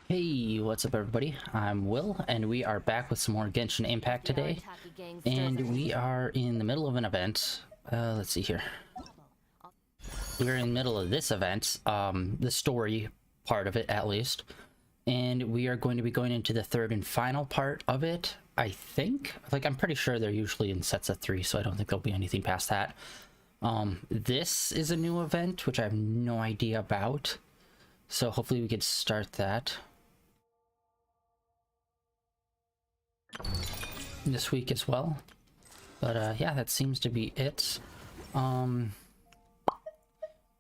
Hey, what's up everybody? I'm Will, and we are back with some more Genshin Impact today. And we are in the middle of an event. Let's see here. We're in the middle of this event, the story part of it at least. And we are going to be going into the third and final part of it, I think. Like, I'm pretty sure they're usually in sets of 3, so I don't think there'll be anything past that. This is a new event, which I have no idea about. So hopefully we could start that this week as well. But yeah, that seems to be it.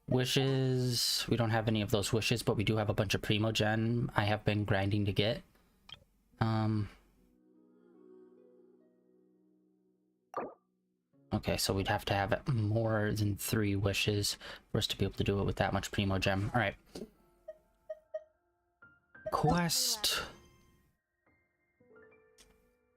Wishes, we don't have any of those wishes, but we do have a bunch of Primogen I have been grinding to get. Okay, so we'd have to have more than 3 wishes for us to be able to do it with that much Primogen. All right. Quest.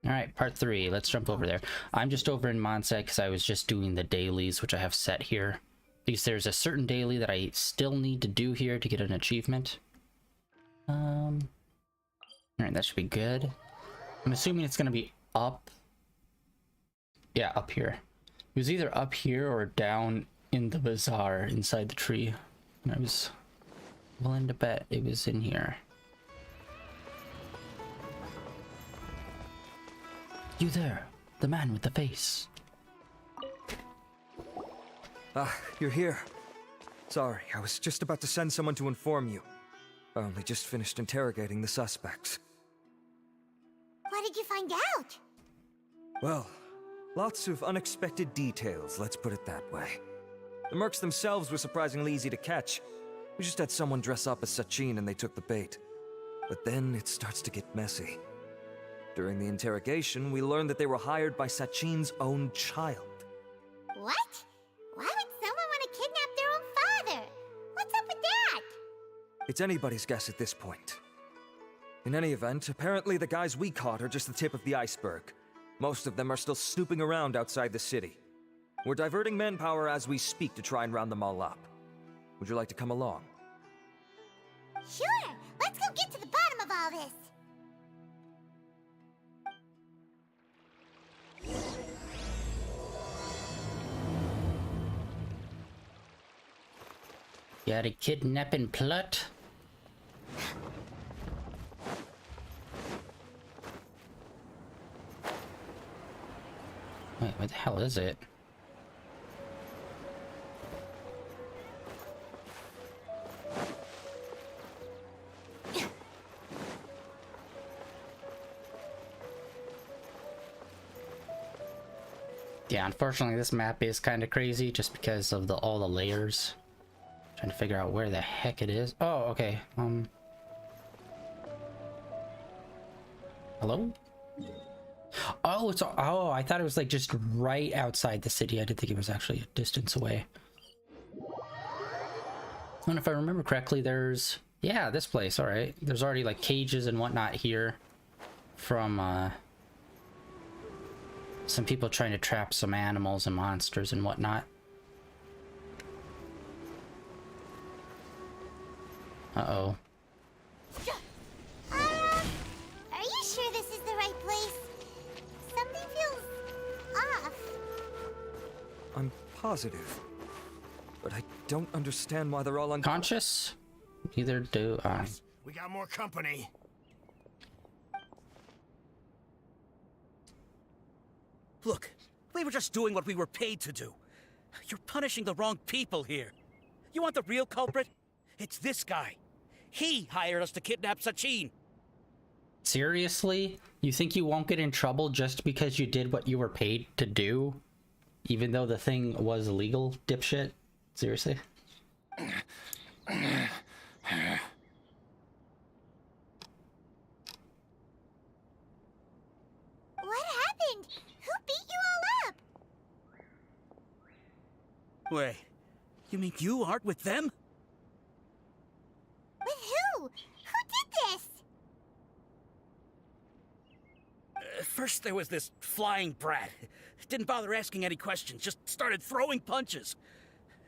All right, part 3. Let's jump over there. I'm just over in Monset because I was just doing the dailies, which I have set here. Because there's a certain daily that I still need to do here to get an achievement. All right, that should be good. I'm assuming it's going to be up. Yeah, up here. It was either up here or down in the bazaar inside the tree. And I was willing to bet it was in here. You there, the man with the face. Ah, you're here. Sorry, I was just about to send someone to inform you. I only just finished interrogating the suspects. What did you find out? Well, lots of unexpected details, let's put it that way. The mercs themselves were surprisingly easy to catch. We just had someone dress up as Sachin and they took the bait. But then it starts to get messy. During the interrogation, we learned that they were hired by Sachin's own child. What? Why would someone want to kidnap their own father? What's up with that? It's anybody's guess at this point. In any event, apparently the guys we caught are just the tip of the iceberg. Most of them are still snooping around outside the city. We're diverting manpower as we speak to try and round them all up. Would you like to come along? Sure, let's go get to the bottom of all this. Got a kidnapping plot. Wait, what the hell is it? Yeah, unfortunately this map is kind of crazy just because of all the layers. Trying to figure out where the heck it is. Oh, okay. Hello? Oh, it's I thought it was like just right outside the city. I didn't think it was actually a distance away. And if I remember correctly, there's this place. All right, there's already like cages and whatnot here from some people trying to trap some animals and monsters and whatnot. Uh-oh. Are you sure this is the right place? Something feels off. I'm positive. But I don't understand why they're all Conscious? Neither do I. We got more company. Look, we were just doing what we were paid to do. You're punishing the wrong people here. You want the real culprit? It's this guy. He hired us to kidnap Sachin. Seriously? You think you won't get in trouble just because you did what you were paid to do? Even though the thing was illegal, dipshit? Seriously? What happened? Who beat you all up? Wait, you mean you aren't with them? With who? Who did this? First there was this flying brat. Didn't bother asking any questions, just started throwing punches.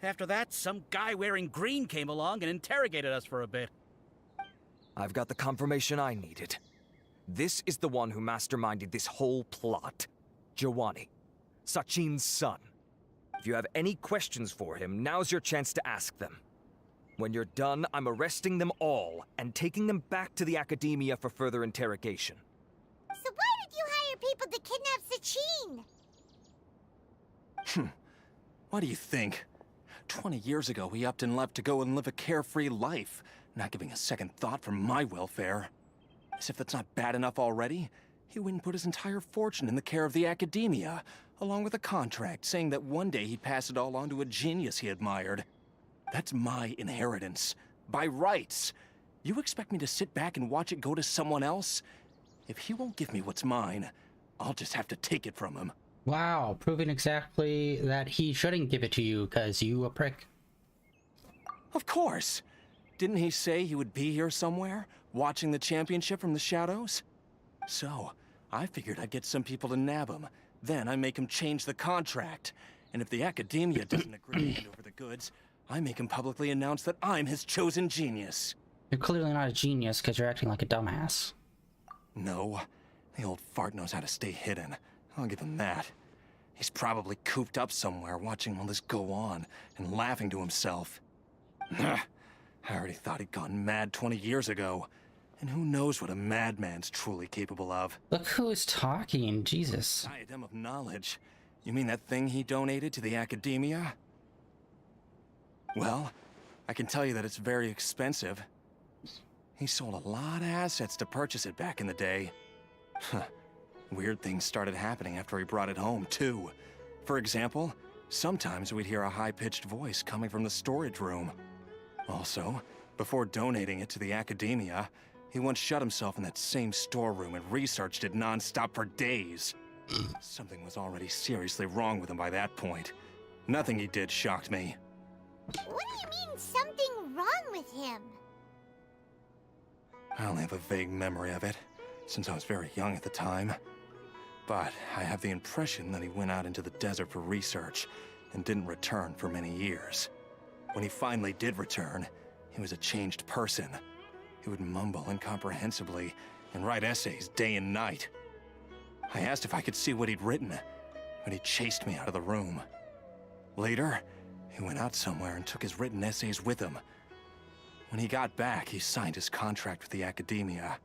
After that, some guy wearing green came along and interrogated us for a bit. I've got the confirmation I needed. This is the one who masterminded this whole plot. Giovanni, Sachin's son. If you have any questions for him, now's your chance to ask them. When you're done, I'm arresting them all and taking them back to the Academia for further interrogation. So why did you hire people to kidnap Sachin? What do you think? 20 years ago, he upped and left to go and live a carefree life, not giving a second thought for my welfare. As if that's not bad enough already, he went and put his entire fortune in the care of the Academia, along with a contract saying that one day he'd pass it all on to a genius he admired. That's my inheritance, by rights. You expect me to sit back and watch it go to someone else? If he won't give me what's mine, I'll just have to take it from him. Wow, proving exactly that he shouldn't give it to you because you a prick. Of course! Didn't he say he would be here somewhere, watching the championship from the shadows? So, I figured I'd get some people to nab him. Then I make him change the contract. And if the Academia doesn't agree to hand over the goods, I make him publicly announce that I'm his chosen genius. You're clearly not a genius because you're acting like a dumbass. No, the old fart knows how to stay hidden. I'll give him that. He's probably cooped up somewhere watching all this go on and laughing to himself. I already thought he'd gone mad 20 years ago. And who knows what a madman's truly capable of. Look who is talking, Jesus. Diadem of Knowledge. You mean that thing he donated to the Academia? Well, I can tell you that it's very expensive. He sold a lot of assets to purchase it back in the day. Weird things started happening after he brought it home, too. For example, sometimes we'd hear a high-pitched voice coming from the storage room. Also, before donating it to the Academia, he once shut himself in that same storeroom and researched it non-stop for days. Something was already seriously wrong with him by that point. Nothing he did shocked me. What do you mean, something wrong with him? I only have a vague memory of it, since I was very young at the time. But I have the impression that he went out into the desert for research and didn't return for many years. When he finally did return, he was a changed person. He would mumble incomprehensibly and write essays day and night. I asked if I could see what he'd written, but he chased me out of the room. Later, he went out somewhere and took his written essays with him. When he got back, he signed his contract with the Academia.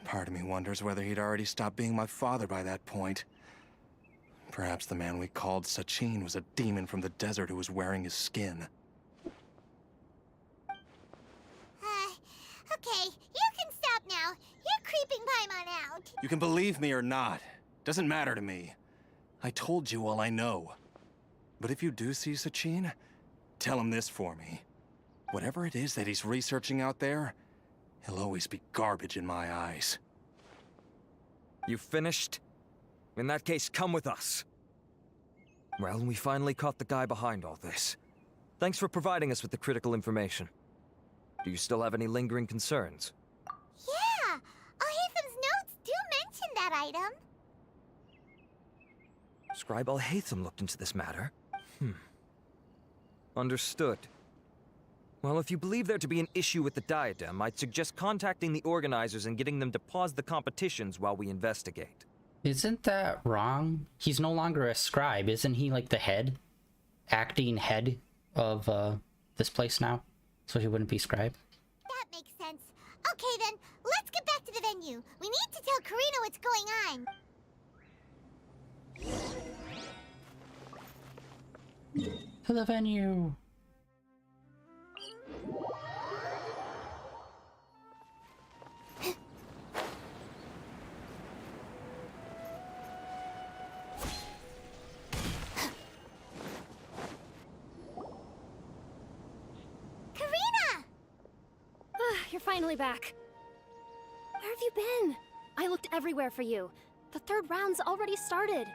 Part of me wonders whether he'd already stopped being my father by that point. Perhaps the man we called Sachin was a demon from the desert who was wearing his skin. Okay, you can stop now. You're creeping Paimon out. You can believe me or not. Doesn't matter to me. I told you all I know. But if you do see Sachin, tell him this for me. Whatever it is that he's researching out there, he'll always be garbage in my eyes. You finished? In that case, come with us. Well, we finally caught the guy behind all this. Thanks for providing us with the critical information. Do you still have any lingering concerns? Yeah, Al-Haytham's notes do mention that item. Scribe Al-Haytham looked into this matter. Understood. Well, if you believe there to be an issue with the diadem, I'd suggest contacting the organizers and getting them to pause the competitions while we investigate. Isn't that wrong? He's no longer a scribe. Isn't he like the head? Acting head of this place now? So he wouldn't be scribe? That makes sense. Okay then, let's get back to the venue. We need to tell Karina what's going on. To the venue. You're finally back. Where have you been? I looked everywhere for you. The third round's already started.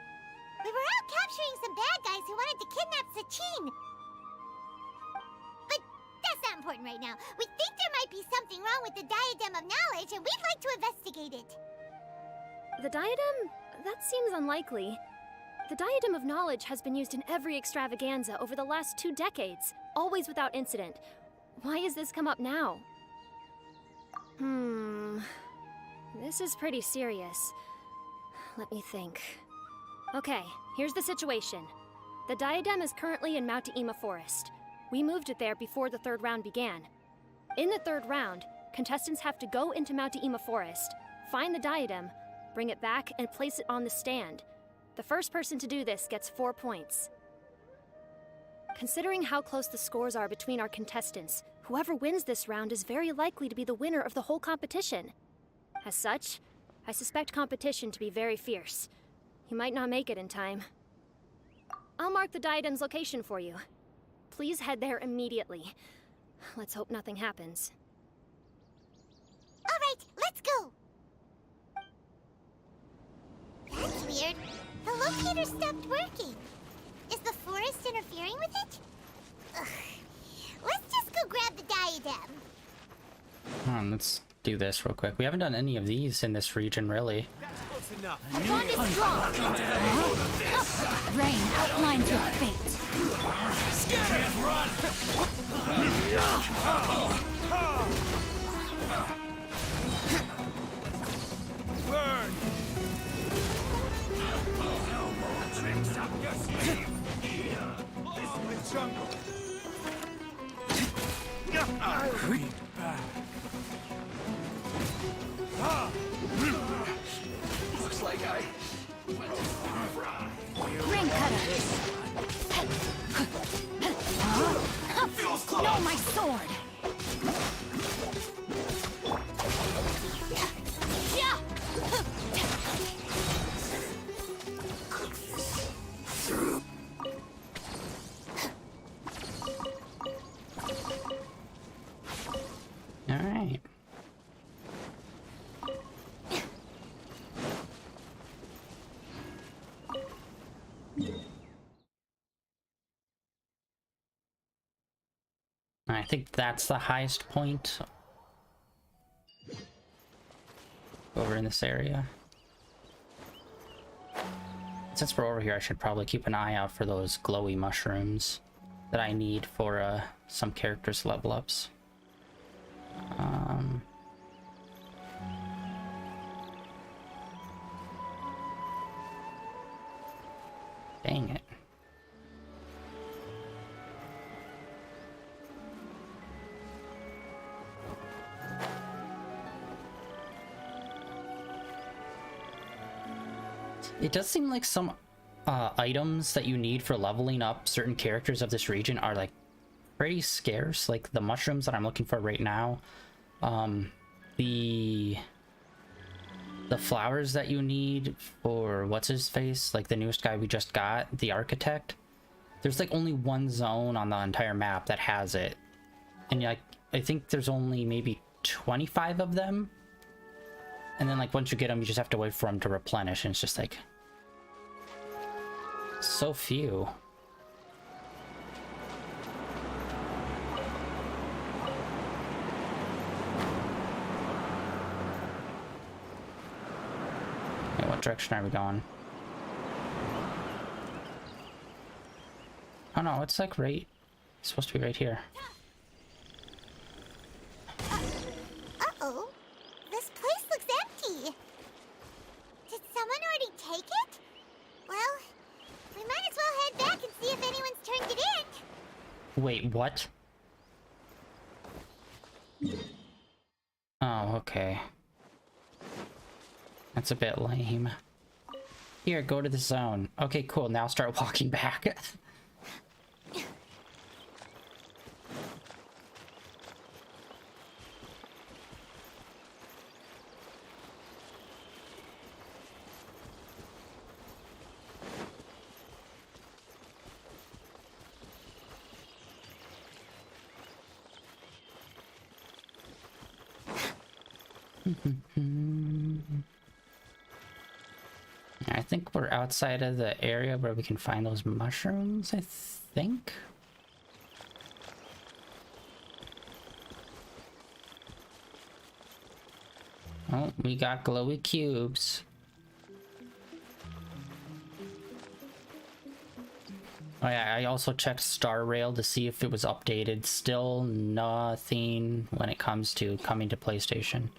We were out capturing some bad guys who wanted to kidnap Sachin. But that's not important right now. We think there might be something wrong with the Diadem of Knowledge, and we'd like to investigate it. The diadem? That seems unlikely. The Diadem of Knowledge has been used in every extravaganza over the last 2 decades, always without incident. Why has this come up now? This is pretty serious. Let me think. Okay, here's the situation. The diadem is currently in Mount Ima Forest. We moved it there before the third round began. In the third round, contestants have to go into Mount Ima Forest, find the diadem, bring it back, and place it on the stand. The first person to do this gets 4 points. Considering how close the scores are between our contestants, whoever wins this round is very likely to be the winner of the whole competition. As such, I suspect competition to be very fierce. You might not make it in time. I'll mark the diadem's location for you. Please head there immediately. Let's hope nothing happens. All right, let's go. That's weird. The locator stopped working. Is the forest interfering with it? Ugh. Let's just go grab the diadem. Let's do this real quick. We haven't done any of these in this region, really. Close enough. Bond is strong. Rain outlines your fate. Burn! Tricks up your sleeve! This is the jungle! I'll be back. Looks like I went fry. Ring cutter. No, my sword. Yeah. All right. I think that's the highest point over in this area. Since we're over here, I should probably keep an eye out for those glowy mushrooms that I need for some characters' level ups. Dang it. It does seem like some items that you need for leveling up certain characters of this region are like pretty scarce. Like the mushrooms that I'm looking for right now, the flowers that you need for what's his face, like the newest guy we just got, the architect. There's like only one zone on the entire map that has it, and like I think there's only maybe 25 of them. And then like once you get them, you just have to wait for them to replenish, and it's just like so few. Okay, what direction are we going? Oh no, it's like right, it's supposed to be right here. Uh-oh. This place looks empty. Did someone already take it? Well, we might as well head back and see if anyone's turned it in. Wait, what? Oh, okay. That's a bit lame. Here, go to the zone. Okay, cool. Now start walking back. I think we're outside of the area where we can find those mushrooms, I think. Oh, we got glowy cubes. Oh yeah, I also checked Star Rail to see if it was updated. Still nothing when it comes to coming to PlayStation.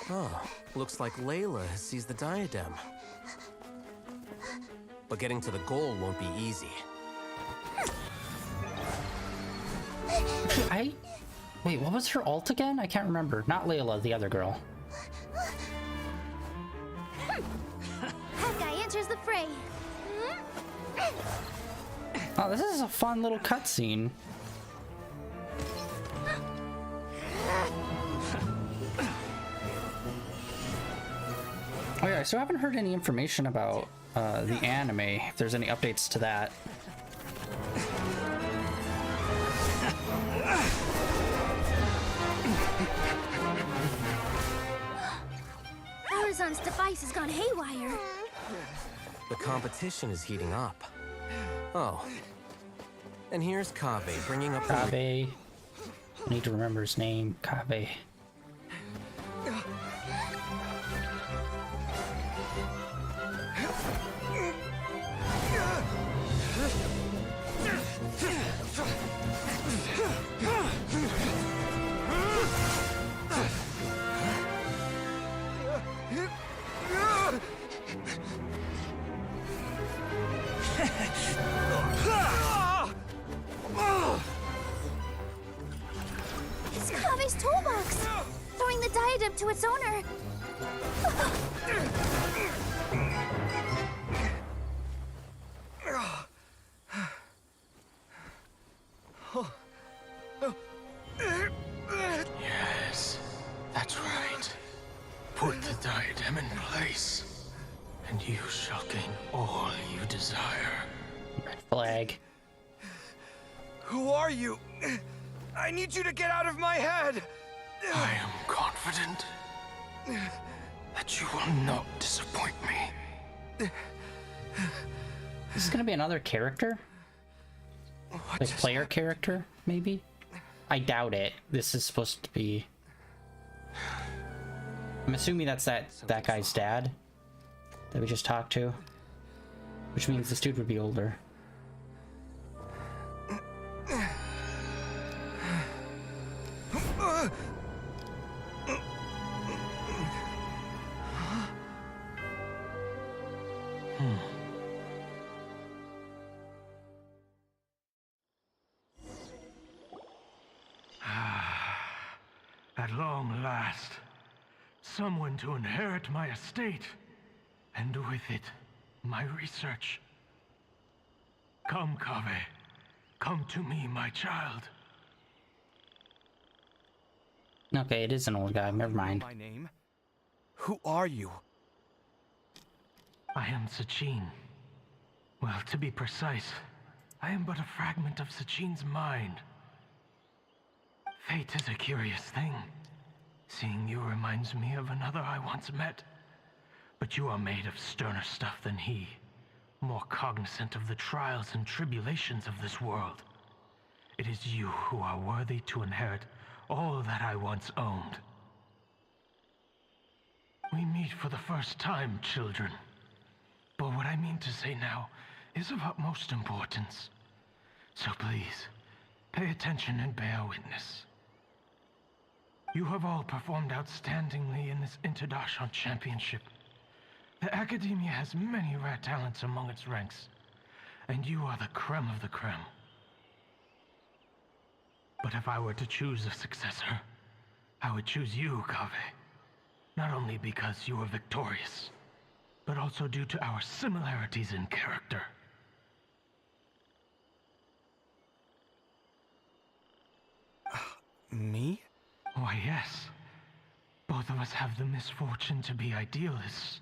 Oh, looks like Layla has seized the diadem. But getting to the goal won't be easy. Wait, what was her ult again? I can't remember. Not Layla, the other girl. That guy enters the fray. Oh, this is a fun little cutscene. Oh yeah, I still haven't heard any information about the anime, if there's any updates to that. Horizon's device has gone haywire. The competition is heating up. Oh. And here's Kaveh bringing up the... Kaveh. I need to remember his name. Kaveh. It's Kaveh's toolbox! Throwing the diadem to its owner. Yes, that's right. Put the diadem in place, and you shall gain all you desire. Red flag. Who are you? I need you to get out of my head! I am confident that you will not disappoint me. This is gonna be another character? Like player character, maybe? I doubt it. This is supposed to be... I'm assuming that's that guy's dad that we just talked to. Which means this dude would be older. At long last, someone to inherit my estate, and with it, my research. Come, Kaveh. Come to me, my child. Okay, it is an old guy. Never mind. My name? Who are you? I am Sachin. Well, to be precise, I am but a fragment of Sachin's mind. Fate is a curious thing. Seeing you reminds me of another I once met. But you are made of sterner stuff than he, more cognizant of the trials and tribulations of this world. It is you who are worthy to inherit all that I once owned. We meet for the first time, children. But what I mean to say now is of utmost importance. So please, pay attention and bear witness. You have all performed outstandingly in this Interdarshan Championship. The Academia has many rare talents among its ranks, and you are the creme of the creme. But if I were to choose a successor, I would choose you, Kaveh. Not only because you were victorious, but also due to our similarities in character. Me? Why, yes. Both of us have the misfortune to be idealists.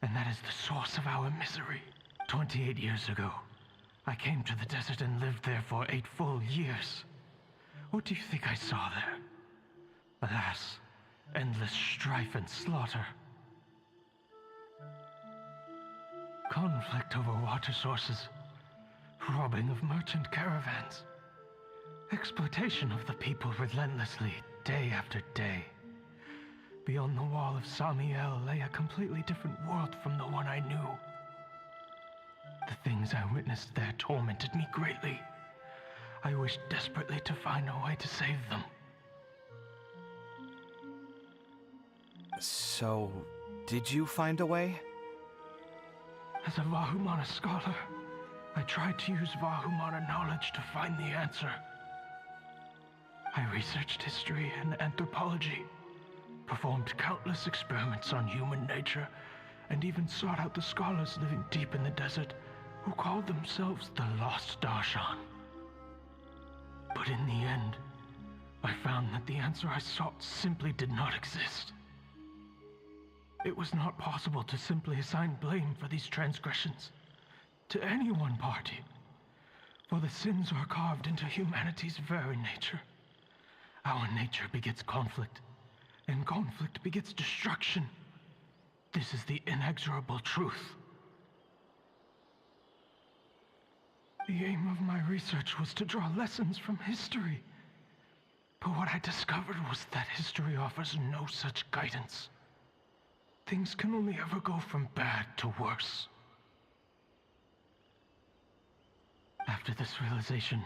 And that is the source of our misery. 28 years ago, I came to the desert and lived there for 8 full years. What do you think I saw there? Alas, endless strife and slaughter. Conflict over water sources. Robbing of merchant caravans. Exploitation of the people relentlessly, day after day. Beyond the wall of Samiel lay a completely different world from the one I knew. The things I witnessed there tormented me greatly. I wished desperately to find a way to save them. So, did you find a way? As a Vahumana scholar, I tried to use Vahumana knowledge to find the answer. I researched history and anthropology, performed countless experiments on human nature, and even sought out the scholars living deep in the desert who called themselves the Lost Darshan. But in the end, I found that the answer I sought simply did not exist. It was not possible to simply assign blame for these transgressions to any one party, for the sins are carved into humanity's very nature. Our nature begets conflict, and conflict begets destruction. This is the inexorable truth. The aim of my research was to draw lessons from history. But what I discovered was that history offers no such guidance. Things can only ever go from bad to worse. After this realization,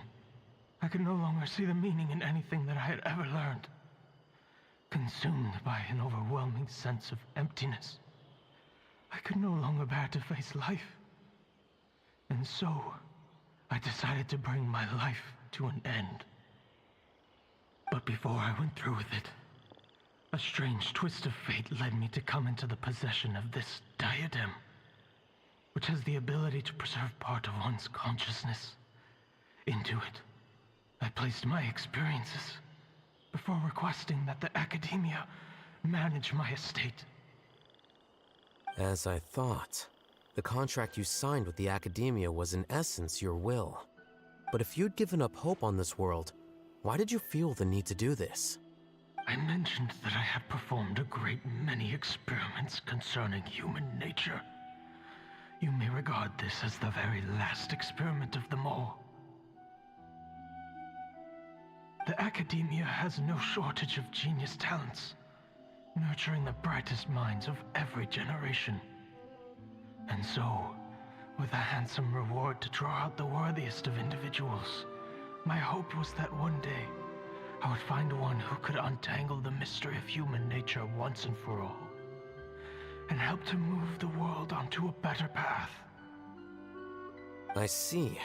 I could no longer see the meaning in anything that I had ever learned. Consumed by an overwhelming sense of emptiness, I could no longer bear to face life. And so, I decided to bring my life to an end. But before I went through with it, a strange twist of fate led me to come into the possession of this diadem, which has the ability to preserve part of one's consciousness. Into it, I placed my experiences before requesting that the Academia manage my estate. As I thought, the contract you signed with the Academia was in essence your will. But if you'd given up hope on this world, why did you feel the need to do this? I mentioned that I had performed a great many experiments concerning human nature. You may regard this as the very last experiment of them all. The Academia has no shortage of genius talents, nurturing the brightest minds of every generation. And so, with a handsome reward to draw out the worthiest of individuals, my hope was that one day, I would find one who could untangle the mystery of human nature once and for all, and help to move the world onto a better path. I see.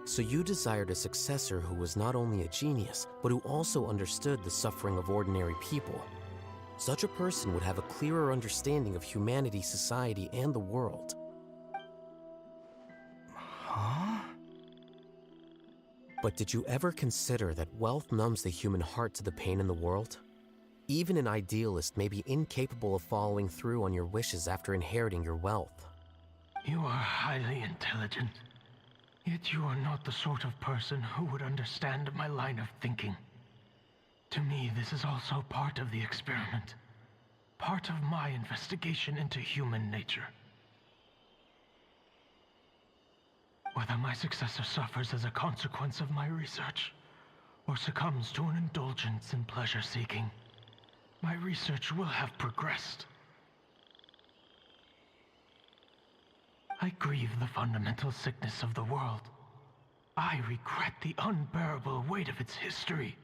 So you desired a successor who was not only a genius, but who also understood the suffering of ordinary people. Such a person would have a clearer understanding of humanity, society, and the world. Huh? But did you ever consider that wealth numbs the human heart to the pain in the world? Even an idealist may be incapable of following through on your wishes after inheriting your wealth. You are highly intelligent, yet you are not the sort of person who would understand my line of thinking. To me, this is also part of the experiment, part of my investigation into human nature. Whether my successor suffers as a consequence of my research, or succumbs to an indulgence in pleasure-seeking, my research will have progressed. I grieve the fundamental sickness of the world. I regret the unbearable weight of its history.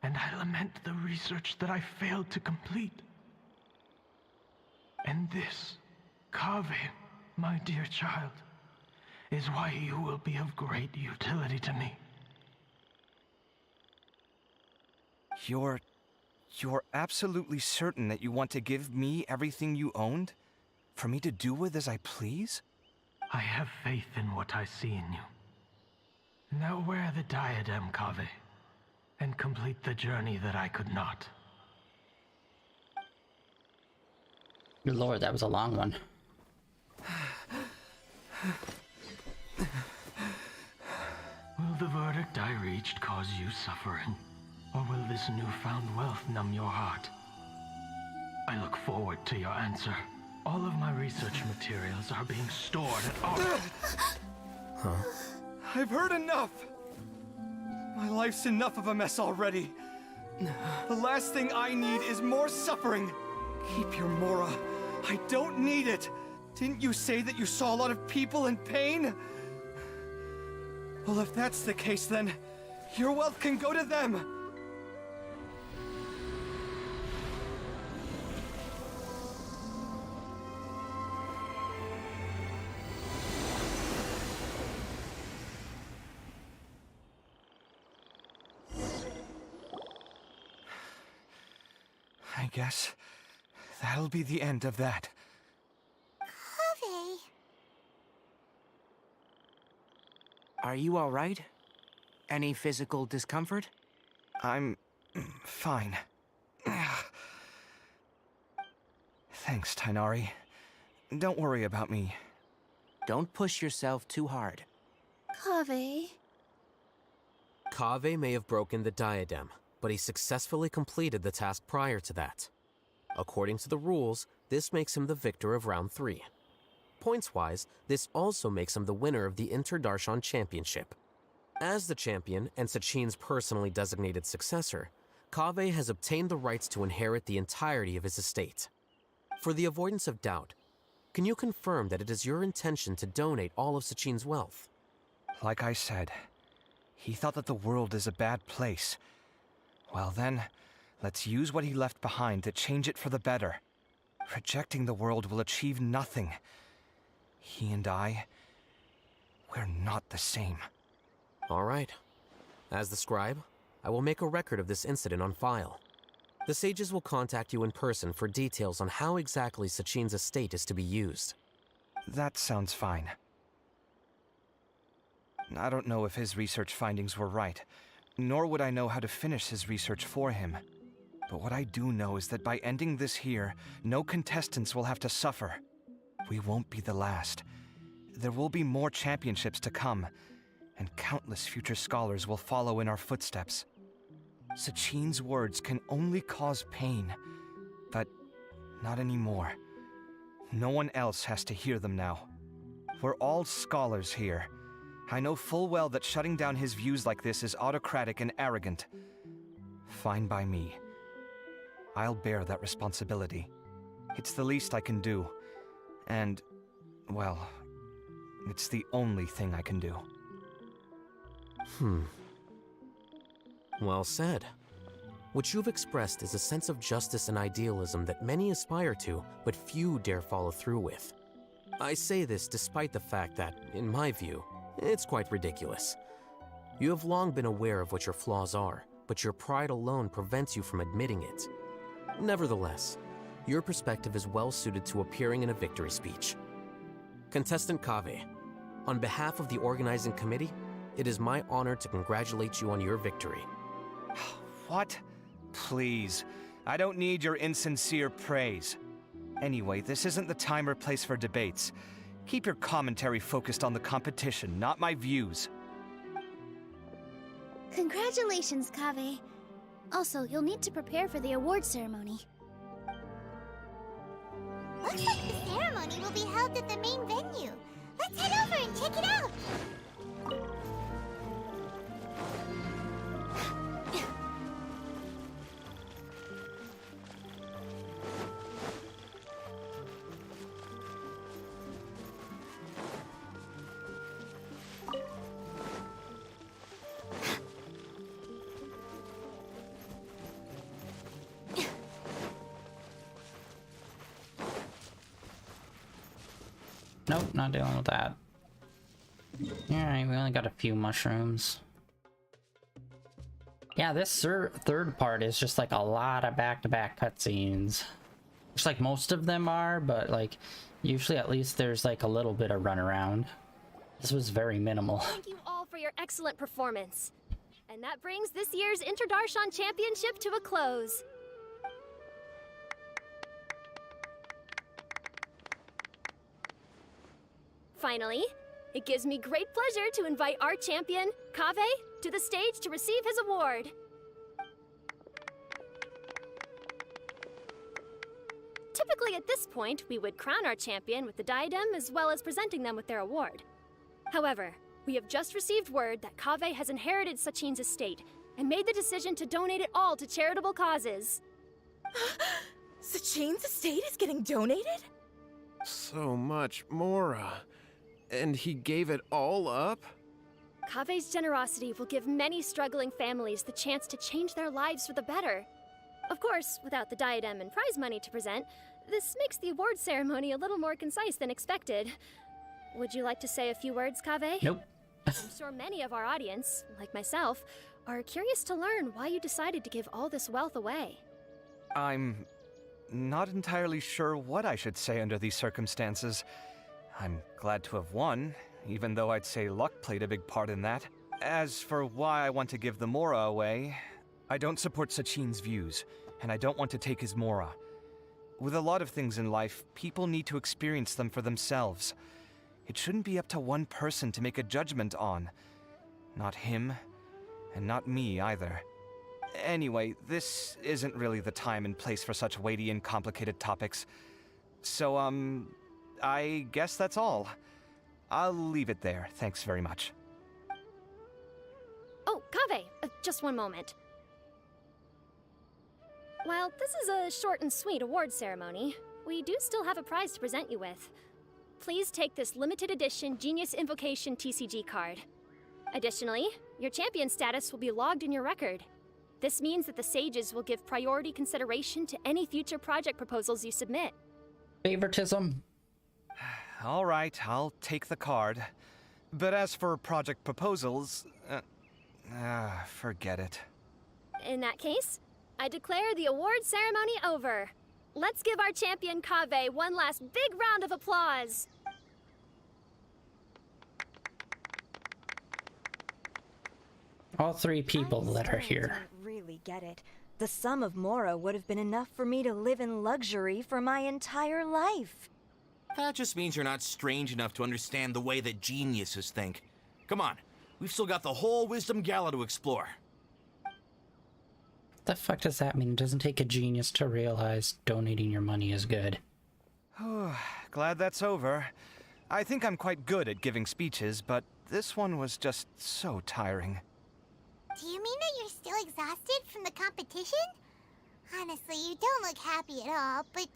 And I lament the research that I failed to complete. And this, Kaveh, my dear child, is why you will be of great utility to me. You're absolutely certain that you want to give me everything you owned? For me to do with as I please? I have faith in what I see in you. Now wear the diadem, Kaveh, and complete the journey that I could not. Good lord, that was a long one. Will the verdict I reached cause you suffering? Or will this newfound wealth numb your heart? I look forward to your answer. All of my research materials are being stored at our... I've heard enough! My life's enough of a mess already. The last thing I need is more suffering. Keep your Mora. I don't need it. Didn't you say that you saw a lot of people in pain? Well, if that's the case, then your wealth can go to them. I guess that'll be the end of that. Kaveh. Are you all right? Any physical discomfort? I'm fine. Thanks, Tainari. Don't worry about me. Don't push yourself too hard. Kaveh. Kaveh may have broken the diadem, but he successfully completed the task prior to that. According to the rules, this makes him the victor of round 3. Points-wise, this also makes him the winner of the Interdarshan Championship. As the champion and Sachin's personally designated successor, Kaveh has obtained the rights to inherit the entirety of his estate. For the avoidance of doubt, can you confirm that it is your intention to donate all of Sachin's wealth? Like I said, he thought that the world is a bad place. Well then, let's use what he left behind to change it for the better. Rejecting the world will achieve nothing. He and I, we're not the same. All right. As the scribe, I will make a record of this incident on file. The sages will contact you in person for details on how exactly Sachin's estate is to be used. That sounds fine. I don't know if his research findings were right, nor would I know how to finish his research for him. But what I do know is that by ending this here, no contestants will have to suffer. We won't be the last. There will be more championships to come, and countless future scholars will follow in our footsteps. Sachin's words can only cause pain, but not anymore. No one else has to hear them now. We're all scholars here. I know full well that shutting down his views like this is autocratic and arrogant. Fine by me. I'll bear that responsibility. It's the least I can do. And, well, it's the only thing I can do. Well said. What you've expressed is a sense of justice and idealism that many aspire to, but few dare follow through with. I say this despite the fact that, in my view, it's quite ridiculous. You have long been aware of what your flaws are, but your pride alone prevents you from admitting it. Nevertheless, your perspective is well suited to appearing in a victory speech. Contestant Kaveh, on behalf of the organizing committee, it is my honor to congratulate you on your victory. What? Please. I don't need your insincere praise. Anyway, this isn't the time or place for debates. Keep your commentary focused on the competition, not my views. Congratulations, Kaveh. Also, you'll need to prepare for the award ceremony. Looks like the ceremony will be held at the main venue. Let's head over and check it out! Nope, not dealing with that. Alright, we only got a few mushrooms. Yeah, this third part is just like a lot of back-to-back cutscenes. Just like most of them are, but like usually at least there's like a little bit of runaround. This was very minimal. Thank you all for your excellent performance. And that brings this year's Interdarshan Championship to a close. Finally, it gives me great pleasure to invite our champion, Kaveh, to the stage to receive his award. Typically at this point, we would crown our champion with the diadem as well as presenting them with their award. However, we have just received word that Kaveh has inherited Sachin's estate, and made the decision to donate it all to charitable causes. Sachine's estate is getting donated? So much, Mora. And he gave it all up? Kave's generosity will give many struggling families the chance to change their lives for the better. Of course, without the diadem and prize money to present, this makes the award ceremony a little more concise than expected. Would you like to say a few words, Kave? Nope. I'm sure many of our audience, like myself, are curious to learn why you decided to give all this wealth away. I'm not entirely sure what I should say under these circumstances. I'm glad to have won, even though I'd say luck played a big part in that. As for why I want to give the Mora away, I don't support Sachine's views, and I don't want to take his Mora. With a lot of things in life, people need to experience them for themselves. It shouldn't be up to one person to make a judgment on. Not him, and not me either. Anyway, this isn't really the time and place for such weighty and complicated topics. So, I guess that's all. I'll leave it there. Thanks very much. Oh, Kave, just one moment. While this is a short and sweet award ceremony, we do still have a prize to present you with. Please take this limited edition Genius Invocation TCG card. Additionally, your champion status will be logged in your record. This means that the Sages will give priority consideration to any future project proposals you submit. Favoritism? All right, I'll take the card. But as for project proposals, forget it. In that case, I declare the award ceremony over. Let's give our champion Kave one last big round of applause. All three people that are I here. don't really get it. The sum of Mora would have been enough for me to live in luxury for my entire life. That just means you're not strange enough to understand the way that geniuses think. Come on, we've still got the whole Wisdom Gala to explore. The fuck does that mean? It doesn't take a genius to realize donating your money is good. Glad that's over. I think I'm quite good at giving speeches, but this one was just so tiring. Do you mean that you're still exhausted from the competition? Honestly, you don't look happy at all, but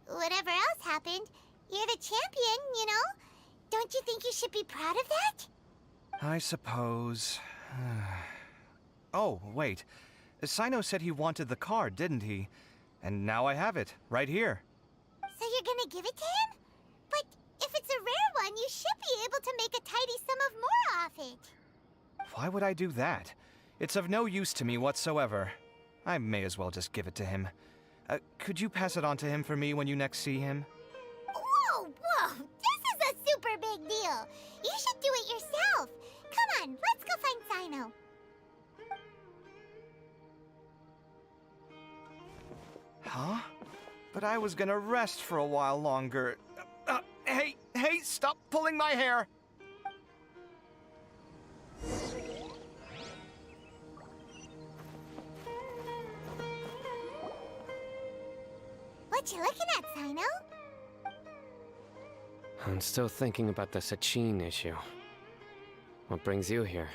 whatever else happened, you're the champion, you know? Don't you think you should be proud of that? I suppose. Oh, wait. Sino said he wanted the card, didn't he? And now I have it, right here. So you're gonna give it to him? But if it's a rare one, you should be able to make a tidy sum of more off it. Why would I do that? It's of no use to me whatsoever. I may as well just give it to him. Could you pass it on to him for me when you next see him? Whoa, whoa! This is a super big deal! You should do it yourself! Come on, let's go find Sino. Huh? But I was gonna rest for a while longer. Hey, stop pulling my hair! What you looking at, Sino? I'm still thinking about the Sachine issue. What brings you here?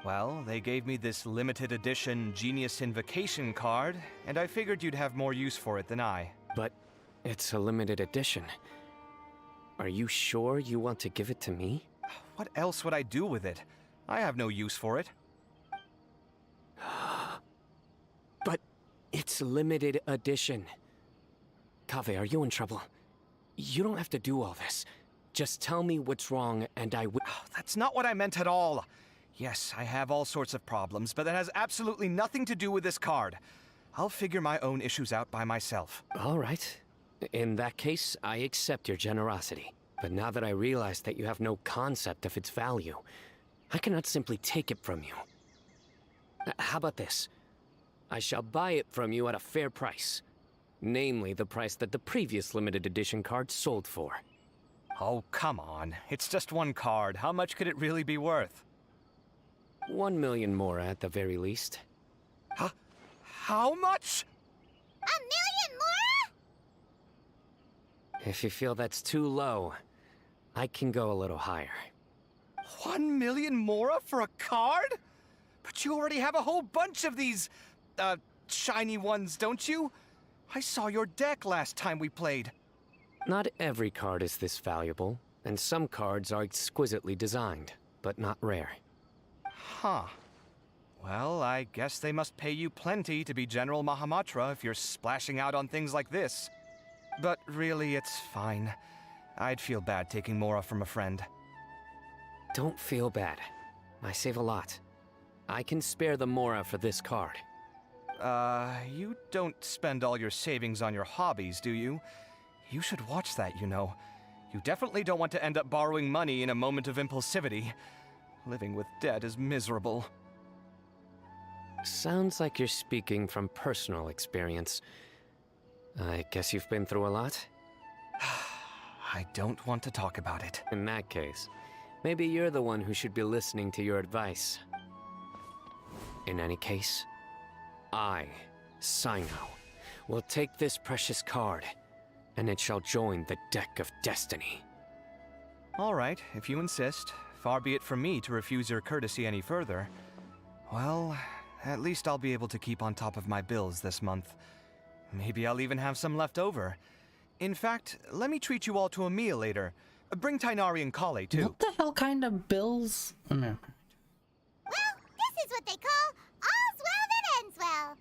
Well, they gave me this limited edition Genius Invocation card, and I figured you'd have more use for it than I. But it's a limited edition. Are you sure you want to give it to me? What else would I do with it? I have no use for it. But it's limited edition. Kave, are you in trouble? You don't have to do all this. Just tell me what's wrong and I will. That's not what I meant at all. Yes, I have all sorts of problems, but that has absolutely nothing to do with this card. I'll figure my own issues out by myself. All right. In that case, I accept your generosity. But now that I realize that you have no concept of its value, I cannot simply take it from you. How about this? I shall buy it from you at a fair price. Namely, the price that the previous limited edition card sold for. Oh, come on. It's just one card. How much could it really be worth? 1 million more at the very least. Huh? How much? 1 million more? If you feel that's too low, I can go a little higher. 1 million mora for a card? But you already have a whole bunch of these, shiny ones, don't you? I saw your deck last time we played. Not every card is this valuable, and some cards are exquisitely designed, but not rare. Huh. Well, I guess they must pay you plenty to be General Mahamatra if you're splashing out on things like this. But really, it's fine. I'd feel bad taking Mora from a friend. Don't feel bad. I save a lot. I can spare the Mora for this card. You don't spend all your savings on your hobbies, do you? You should watch that, you know. You definitely don't want to end up borrowing money in a moment of impulsivity. Living with debt is miserable. Sounds like you're speaking from personal experience. I guess you've been through a lot? I don't want to talk about it. In that case, maybe you're the one who should be listening to your advice. In any case, I, Sino, will take this precious card, and it shall join the deck of destiny. All right, if you insist. Far be it from me to refuse your courtesy any further. Well, at least I'll be able to keep on top of my bills this month. Maybe I'll even have some left over. In fact, let me treat you all to a meal later. Bring Tainari and Kale, too. What the hell kind of bills? No. Well, this is what they call all's well that ends well.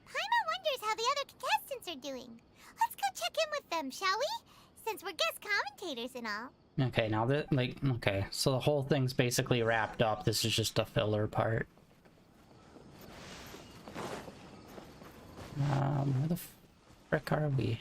Paimon wonders how the other contestants are doing. Let's go check in with them, shall we? Since we're guest commentators and all. Okay, now that, like, okay, so the whole thing's basically wrapped up. This is just a filler part. Where the frick are we?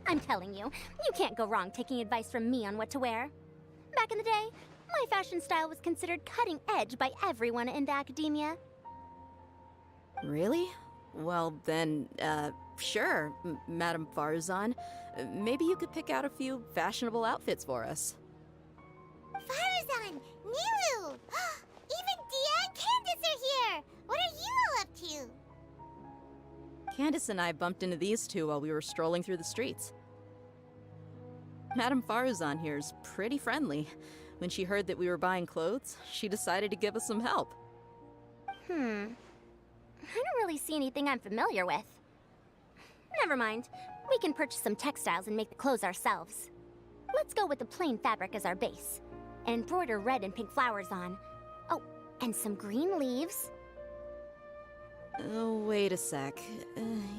I'm telling you, you can't go wrong taking advice from me on what to wear. Back in the day, my fashion style was considered cutting edge by everyone in the academia. Really? Well then, sure, Madame Farzan. Maybe you could pick out a few fashionable outfits for us. Farzan! Nilu! Even Dia and Candace are here! What are you all up to? Candace and I bumped into these two while we were strolling through the streets. Madame Farzan here is pretty friendly. When she heard that we were buying clothes, she decided to give us some help. I don't really see anything I'm familiar with. Never mind. We can purchase some textiles and make the clothes ourselves. Let's go with the plain fabric as our base. And embroider red and pink flowers on. Oh, and some green leaves. Oh, wait a sec.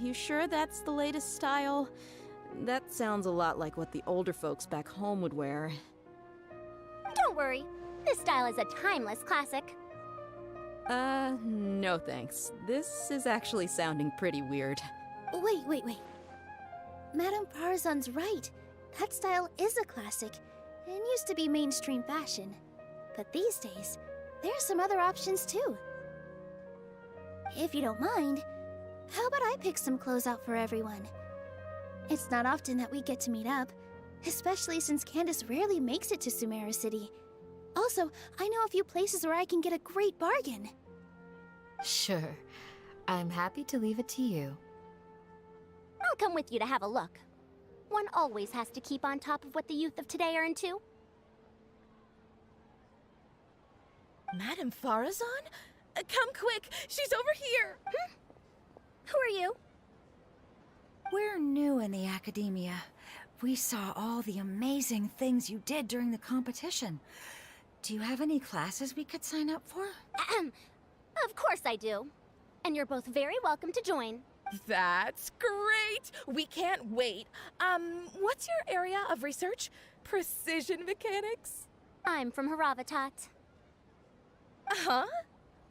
You sure that's the latest style? That sounds a lot like what the older folks back home would wear. Don't worry. This style is a timeless classic. No thanks. This is actually sounding pretty weird. Wait. Madame Farzan's right. That style is a classic and used to be mainstream fashion. But these days, there's some other options too. If you don't mind, how about I pick some clothes out for everyone? It's not often that we get to meet up, especially since Candace rarely makes it to Sumeru City. Also, I know a few places where I can get a great bargain. Sure. I'm happy to leave it to you. I'll come with you to have a look. One always has to keep on top of what the youth of today are into. Madame Farazan? Come quick! She's over here! Who are you? We're new in the academia. We saw all the amazing things you did during the competition. Do you have any classes we could sign up for? Of course I do. And you're both very welcome to join. That's great! We can't wait. What's your area of research? Precision mechanics? I'm from Haravatat. Huh?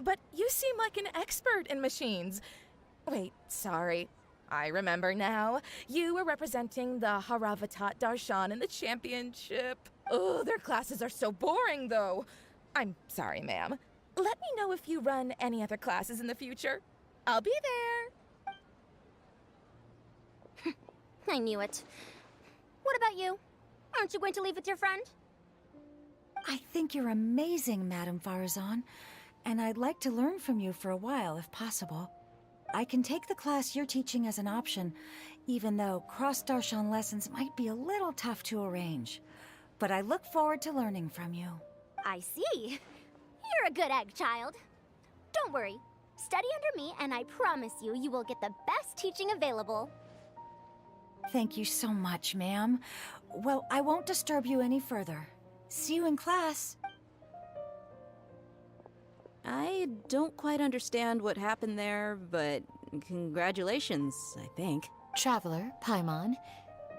But you seem like an expert in machines. Wait, sorry. I remember now. You were representing the Haravatat Darshan in the championship. Oh, their classes are so boring, though. I'm sorry, ma'am. Let me know if you run any other classes in the future. I'll be there. I knew it. What about you? Aren't you going to leave with your friend? I think you're amazing, Madame Farazan, and I'd like to learn from you for a while, if possible. I can take the class you're teaching as an option, even though cross-Darshan lessons might be a little tough to arrange. But I look forward to learning from you. I see. You're a good egg, child. Don't worry. Study under me, and I promise you, you will get the best teaching available. Thank you so much, ma'am. Well, I won't disturb you any further. See you in class. I don't quite understand what happened there, but congratulations, I think. Traveler, Paimon,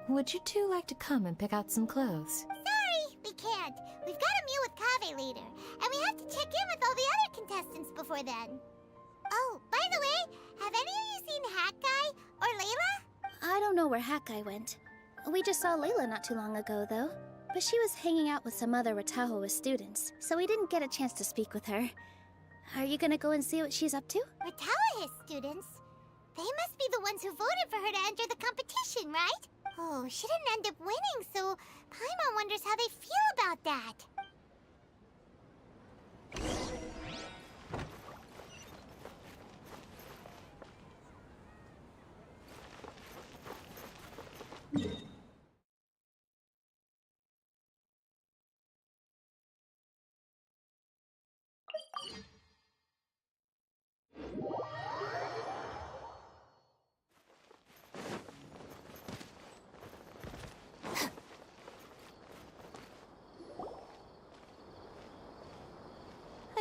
would you two like to come and pick out some clothes? Sorry, we can't. We've got a meal with Kaveh later, and we have to check in with all the other contestants before then. Oh, by the way, have any of you seen Hat Guy or Layla? I don't know where Hat Guy went. We just saw Layla not too long ago, though. But she was hanging out with some other Ratahoa students, so we didn't get a chance to speak with her. Are you gonna go and see what she's up to? Ratahoa students? They must be the ones who voted for her to enter the competition, right? Oh, she didn't end up winning, so Paimon wonders how they feel about that.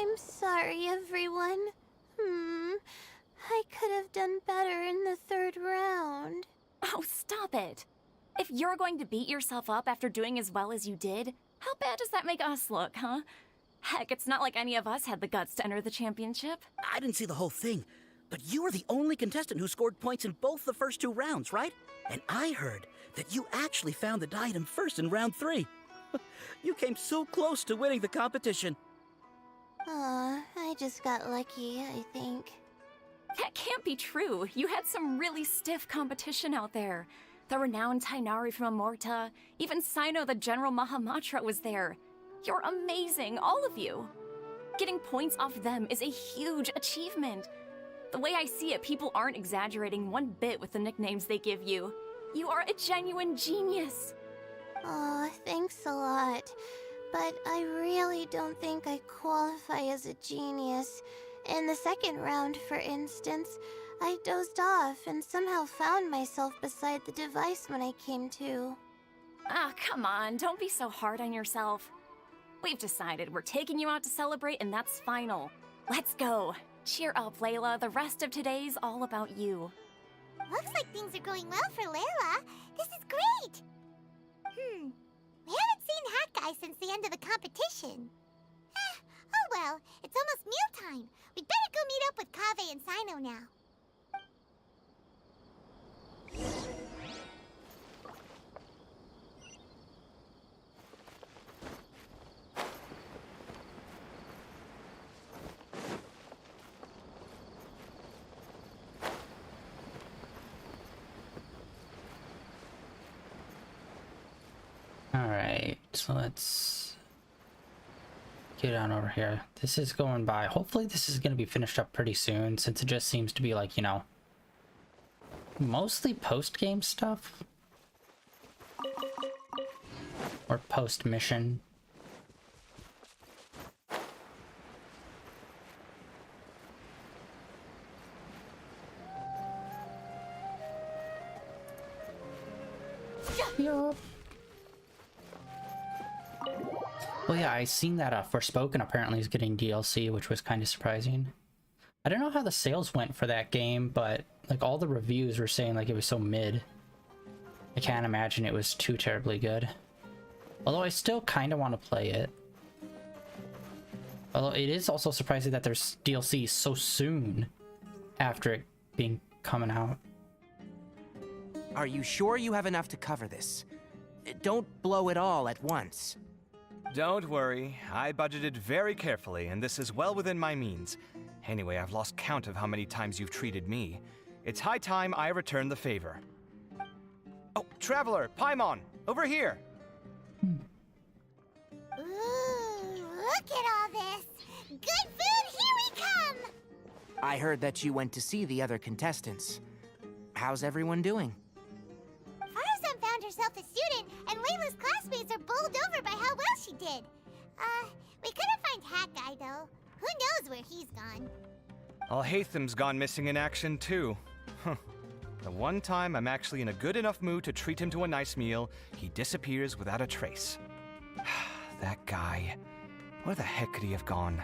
I'm sorry, everyone. I could have done better in the third round. Oh, stop it. If you're going to beat yourself up after doing as well as you did, how bad does that make us look, huh? Heck, it's not like any of us had the guts to enter the championship. I didn't see the whole thing, but you were the only contestant who scored points in both the first 2 rounds, right? And I heard that you actually found the diadem first in round 3. You came so close to winning the competition. Aw, I just got lucky, I think. That can't be true. You had some really stiff competition out there. The renowned Tainari from Amorta, even Sino the General Mahamatra was there. You're amazing, all of you. Getting points off them is a huge achievement. The way I see it, people aren't exaggerating one bit with the nicknames they give you. You are a genuine genius. Aw, thanks a lot. But I really don't think I qualify as a genius. In the second round, for instance, I dozed off and somehow found myself beside the device when I came to. Ah, come on, don't be so hard on yourself. We've decided we're taking you out to celebrate, and that's final. Let's go. Cheer up, Layla. The rest of today's all about you. Looks like things are going well for Layla. This is great! We haven't seen Hat Guy since the end of the competition. Oh well, it's almost mealtime. We'd better go meet up with Kaveh and Sino now. Alright, so let's get on over here. This is going by. Hopefully this is going to be finished up pretty soon, since it just seems to be like, you know, mostly post-game stuff. Or post-mission. Yup. Well, yeah, I seen that Forspoken apparently is getting DLC, which was kind of surprising. I don't know how the sales went for that game, but like all the reviews were saying like it was so mid. I can't imagine it was too terribly good. Although I still kind of want to play it. Although it is also surprising that there's DLC so soon after it being coming out. Are you sure you have enough to cover this? Don't blow it all at once. Don't worry, I budgeted very carefully, and this is well within my means. Anyway, I've lost count of how many times you've treated me. It's high time I return the favor. Oh, Traveler, Paimon, over here! Look at all this! Good food, here we come! I heard that you went to see the other contestants. How's everyone doing? Farazan found herself a student, and Layla's classmates are bowled over by how well she did. We couldn't find Hat Guy, though. Who knows where he's gone? Alhaitham's gone missing in action, too. Huh. The one time I'm actually in a good enough mood to treat him to a nice meal, he disappears without a trace. That guy. Where the heck could he have gone?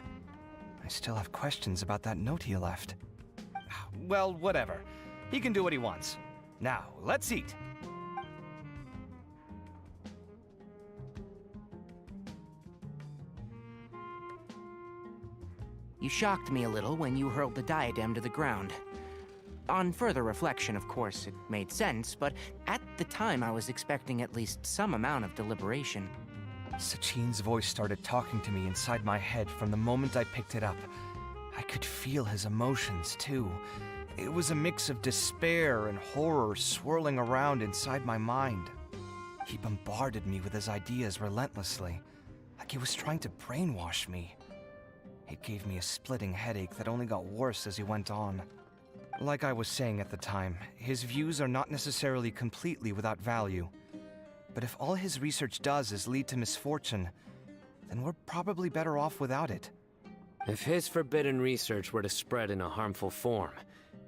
I still have questions about that note he left. Well, whatever. He can do what he wants. Now, let's eat. You shocked me a little when you hurled the diadem to the ground. On further reflection, of course, it made sense, but at the time I was expecting at least some amount of deliberation. Sachin's voice started talking to me inside my head from the moment I picked it up. I could feel his emotions, too. It was a mix of despair and horror swirling around inside my mind. He bombarded me with his ideas relentlessly, like he was trying to brainwash me. It gave me a splitting headache that only got worse as he went on. Like I was saying at the time, his views are not necessarily completely without value. But if all his research does is lead to misfortune, then we're probably better off without it. If his forbidden research were to spread in a harmful form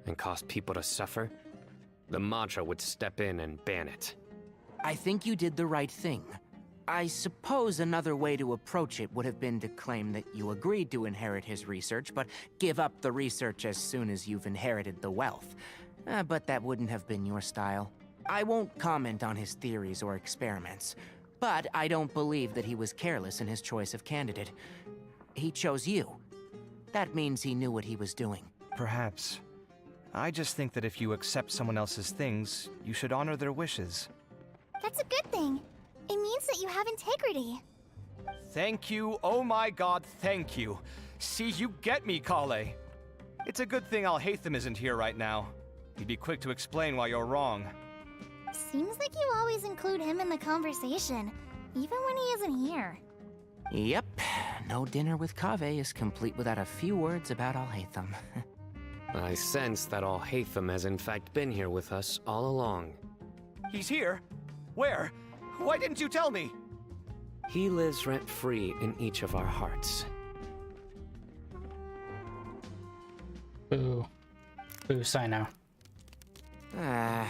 and cause people to suffer, the Madra would step in and ban it. I think you did the right thing. I suppose another way to approach it would have been to claim that you agreed to inherit his research, but give up the research as soon as you've inherited the wealth. But that wouldn't have been your style. I won't comment on his theories or experiments, but I don't believe that he was careless in his choice of candidate. He chose you. That means he knew what he was doing. Perhaps. I just think that if you accept someone else's things, you should honor their wishes. That's a good thing. It means that you have integrity. Thank you, oh my god, thank you. See, you get me, Kale. It's a good thing Alhaitham isn't here right now. He'd be quick to explain why you're wrong. Seems like you always include him in the conversation, even when he isn't here. Yep, no dinner with Kaveh is complete without a few words about Alhaitham. I sense that Alhaitham has in fact been here with us all along. He's here? Where? Why didn't you tell me? He lives rent-free in each of our hearts. Boo. Boo, Sino. That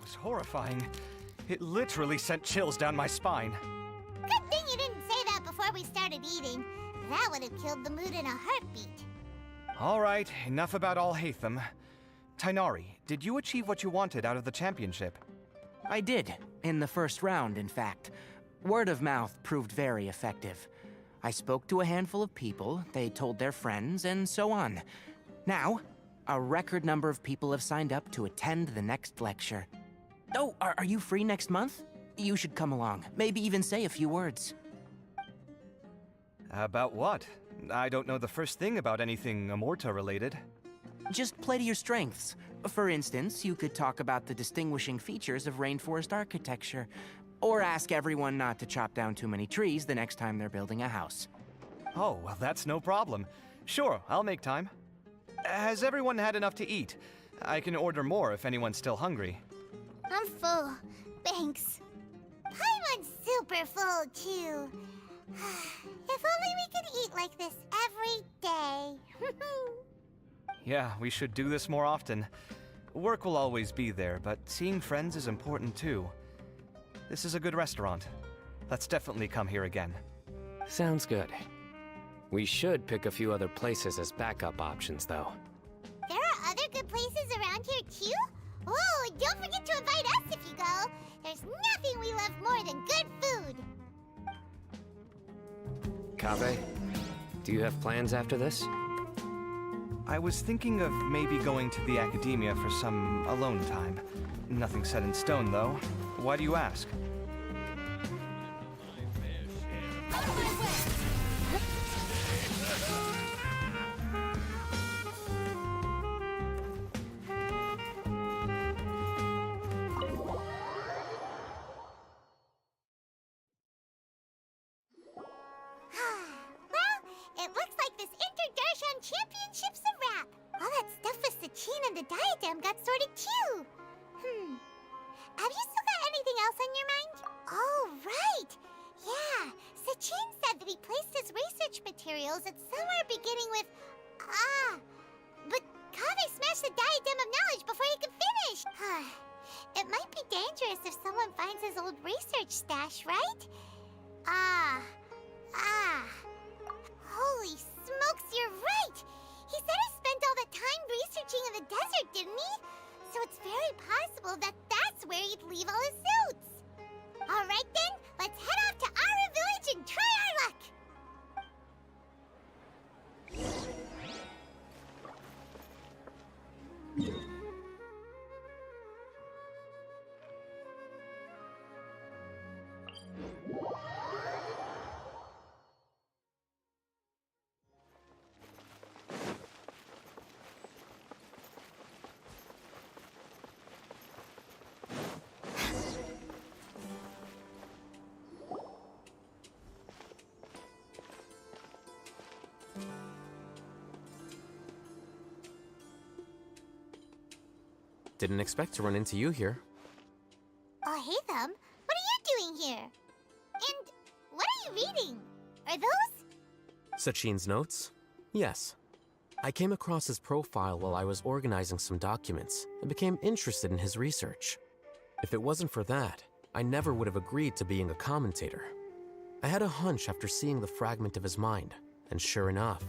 was horrifying. It literally sent chills down my spine. Good thing you didn't say that before we started eating. That would have killed the mood in a heartbeat. All right, enough about Alhaitham. Tainari, did you achieve what you wanted out of the championship? I did, in the first round, in fact. Word of mouth proved very effective. I spoke to a handful of people, they told their friends, and so on. Now, a record number of people have signed up to attend the next lecture. Oh, are you free next month? You should come along, maybe even say a few words. About what? I don't know the first thing about anything Amorta related. Just play to your strengths. For instance, you could talk about the distinguishing features of rainforest architecture, or ask everyone not to chop down too many trees the next time they're building a house. Oh, well, that's no problem. Sure, I'll make time. Has everyone had enough to eat? I can order more if anyone's still hungry. I'm full. Thanks. Paimon's super full, too. If only we could eat like this every day. Yeah, we should do this more often. Work will always be there, but seeing friends is important too. This is a good restaurant. Let's definitely come here again. Sounds good. We should pick a few other places as backup options, though. There are other good places around here, too? Oh, and don't forget to invite us if you go. There's nothing we love more than good food. Kaveh, do you have plans after this? I was thinking of maybe going to the academia for some alone time. Nothing set in stone, though. Why do you ask? diadem got sorted too. Have you still got anything else on your mind? Oh, right. Yeah, Sachin said that he placed his research materials at somewhere beginning with but Kaveh smashed the diadem of knowledge before he could finish. It might be dangerous if someone finds his old research stash, right? Holy smokes, you're right! He said he spent all that time researching in the desert, didn't he? So it's very possible that that's where he'd leave all his notes. Alright then, let's head off to Aru Village and try our luck! Didn't expect to run into you here. Oh, hey, Thumb. What are you doing here? And what are you reading? Are those? Sachin's notes? Yes. I came across his profile while I was organizing some documents and became interested in his research. If it wasn't for that, I never would have agreed to being a commentator. I had a hunch after seeing the fragment of his mind, and sure enough,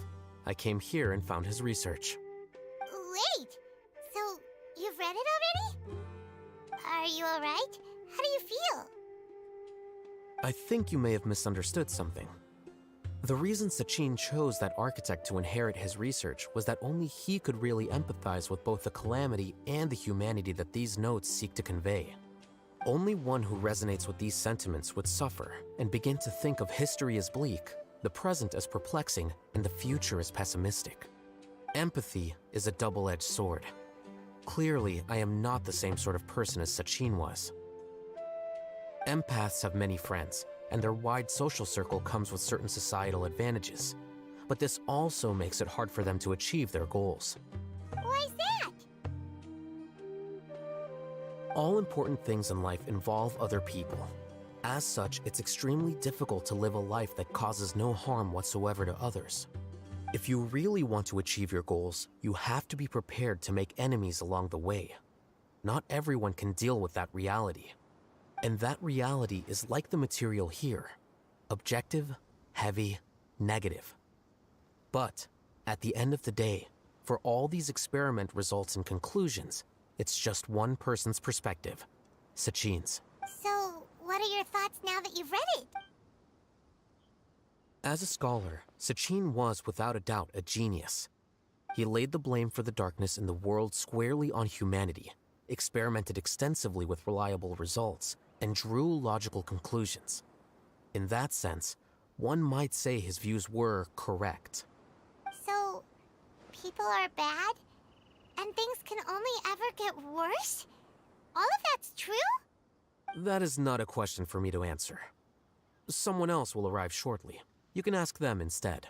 I came here and found his research. Wait! So, you've read it already? Are you alright? How do you feel? I think you may have misunderstood something. The reason Sachin chose that architect to inherit his research was that only he could really empathize with both the calamity and the humanity that these notes seek to convey. Only one who resonates with these sentiments would suffer and begin to think of history as bleak, the present as perplexing, and the future as pessimistic. Empathy is a double-edged sword. Clearly, I am not the same sort of person as Sachin was. Empaths have many friends, and their wide social circle comes with certain societal advantages. But this also makes it hard for them to achieve their goals. Why's that? All important things in life involve other people. As such, it's extremely difficult to live a life that causes no harm whatsoever to others. If you really want to achieve your goals, you have to be prepared to make enemies along the way. Not everyone can deal with that reality. And that reality is like the material here. Objective, heavy, negative. But, at the end of the day, for all these experiment results and conclusions, it's just one person's perspective, Sachin's. So, what are your thoughts now that you've read it? As a scholar, Sachin was without a doubt a genius. He laid the blame for the darkness in the world squarely on humanity, experimented extensively with reliable results, and drew logical conclusions. In that sense, one might say his views were correct. So, people are bad? And things can only ever get worse? All of that's true? That is not a question for me to answer. Someone else will arrive shortly. You can ask them instead.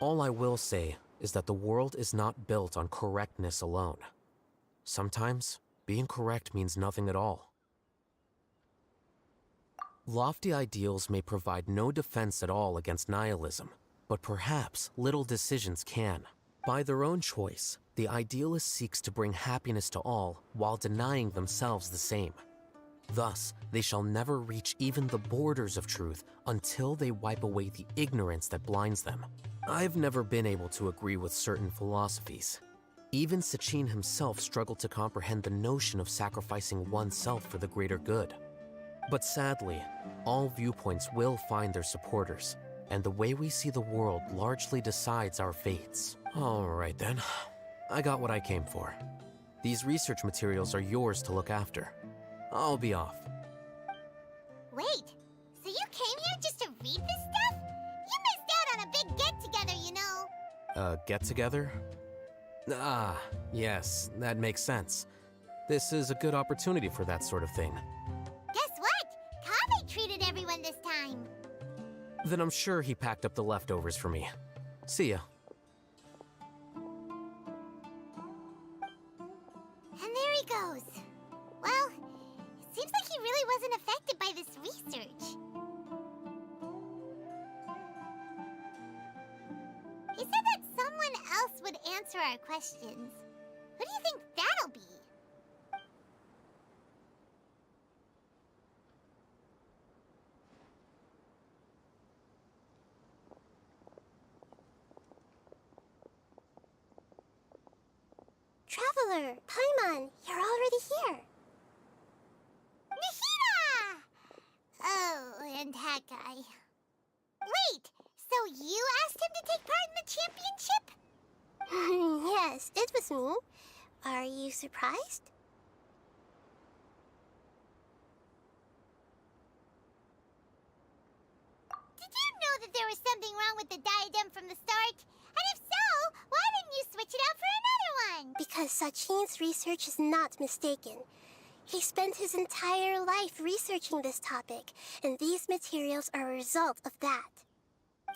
All I will say is that the world is not built on correctness alone. Sometimes, being correct means nothing at all. Lofty ideals may provide no defense at all against nihilism, but perhaps little decisions can. By their own choice, the idealist seeks to bring happiness to all while denying themselves the same. Thus, they shall never reach even the borders of truth until they wipe away the ignorance that blinds them. I've never been able to agree with certain philosophies. Even Sachin himself struggled to comprehend the notion of sacrificing oneself for the greater good. But sadly, all viewpoints will find their supporters, and the way we see the world largely decides our fates. All right then, I got what I came for. These research materials are yours to look after. I'll be off. Wait, so you came here just to read this stuff? You missed out on a big get-together, you know. Get-together? Ah, yes, that makes sense. This is a good opportunity for that sort of thing. Guess what? Kaveh treated everyone this time. Then I'm sure he packed up the leftovers for me. See ya. answer our questions. Who do you think that'll be? Traveler, Paimon, you're already here. Nihina! Oh, and that guy. Wait, so you asked him to take part in the championship? Yes, it was me. Are you surprised? Did you know that there was something wrong with the diadem from the start? And if so, why didn't you switch it out for another one? Because Sachin's research is not mistaken. He spent his entire life researching this topic, and these materials are a result of that.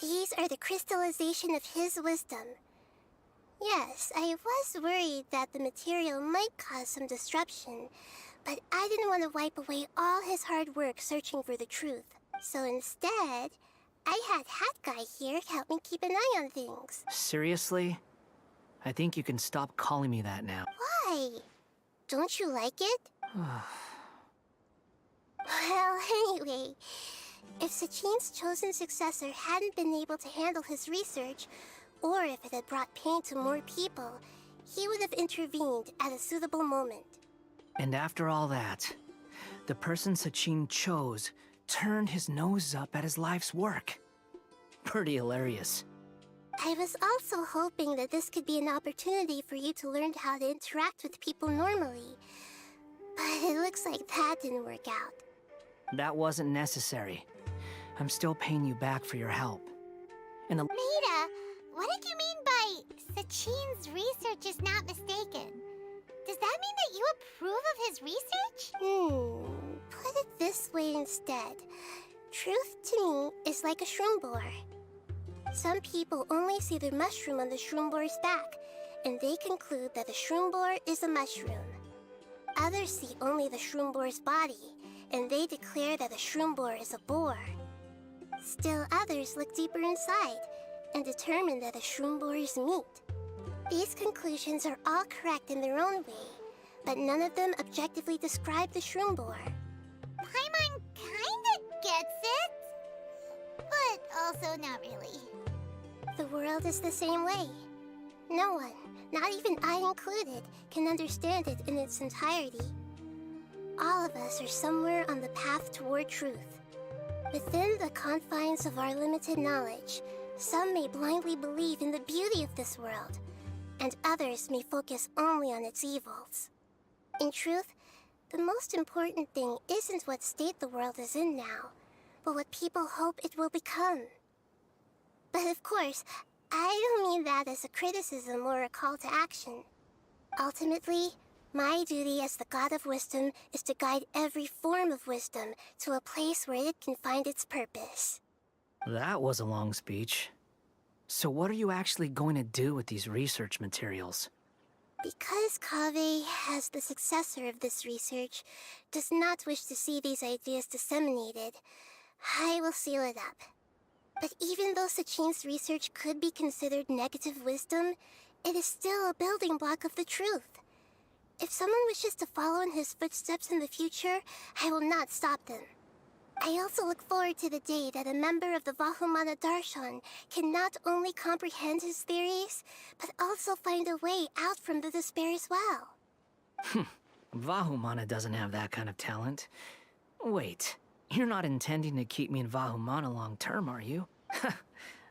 These are the crystallization of his wisdom. Yes, I was worried that the material might cause some disruption, but I didn't want to wipe away all his hard work searching for the truth. So instead, I had Hat Guy here help me keep an eye on things. Seriously? I think you can stop calling me that now. Why? Don't you like it? Well, anyway, if Sachin's chosen successor hadn't been able to handle his research, or if it had brought pain to more people, he would have intervened at a suitable moment. And after all that, the person Sachin chose turned his nose up at his life's work. Pretty hilarious. I was also hoping that this could be an opportunity for you to learn how to interact with people normally. But it looks like that didn't work out. That wasn't necessary. I'm still paying you back for your help. And Maida, what did you mean by Sachin's research is not mistaken? Does that mean that you approve of his research? Put it this way instead. Truth to me is like a shroom boar. Some people only see the mushroom on the shroom boar's back, and they conclude that the shroom boar is a mushroom. Others see only the shroom boar's body, and they declare that the shroom boar is a boar. Still others look deeper inside, and determine that the shroom boar is meat. These conclusions are all correct in their own way, but none of them objectively describe the shroom boar. Paimon kinda gets it, but also not really. The world is the same way. No one, not even I included, can understand it in its entirety. All of us are somewhere on the path toward truth. Within the confines of our limited knowledge, some may blindly believe in the beauty of this world, and others may focus only on its evils. In truth, the most important thing isn't what state the world is in now, but what people hope it will become. But of course, I don't mean that as a criticism or a call to action. Ultimately, my duty as the God of Wisdom is to guide every form of wisdom to a place where it can find its purpose. that was a long speech. So what are you actually going to do with these research materials? Because Kaveh, as the successor of this research, does not wish to see these ideas disseminated, I will seal it up. But even though Sachin's research could be considered negative wisdom, it is still a building block of the truth. If someone wishes to follow in his footsteps in the future, I will not stop them. I also look forward to the day that a member of the Vahumana Darshan can not only comprehend his theories, but also find a way out from the despair as well. Vahumana doesn't have that kind of talent. Wait, you're not intending to keep me in Vahumana long term, are you?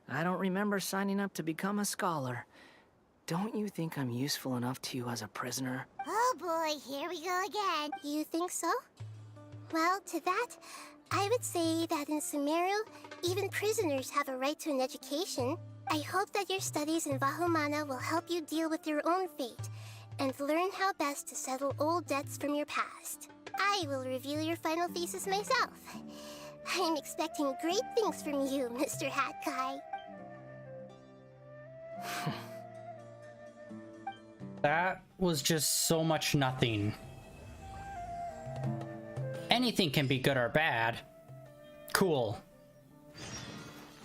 I don't remember signing up to become a scholar. Don't you think I'm useful enough to you as a prisoner? Oh boy, here we go again. You think so? Well, to that, I would say that in Sumeru, even prisoners have a right to an education. I hope that your studies in Vahumana will help you deal with your own fate, and learn how best to settle old debts from your past. I will review your final thesis myself. I'm expecting great things from you, Mr. Hat Guy. That was just so much nothing. Anything can be good or bad. Cool.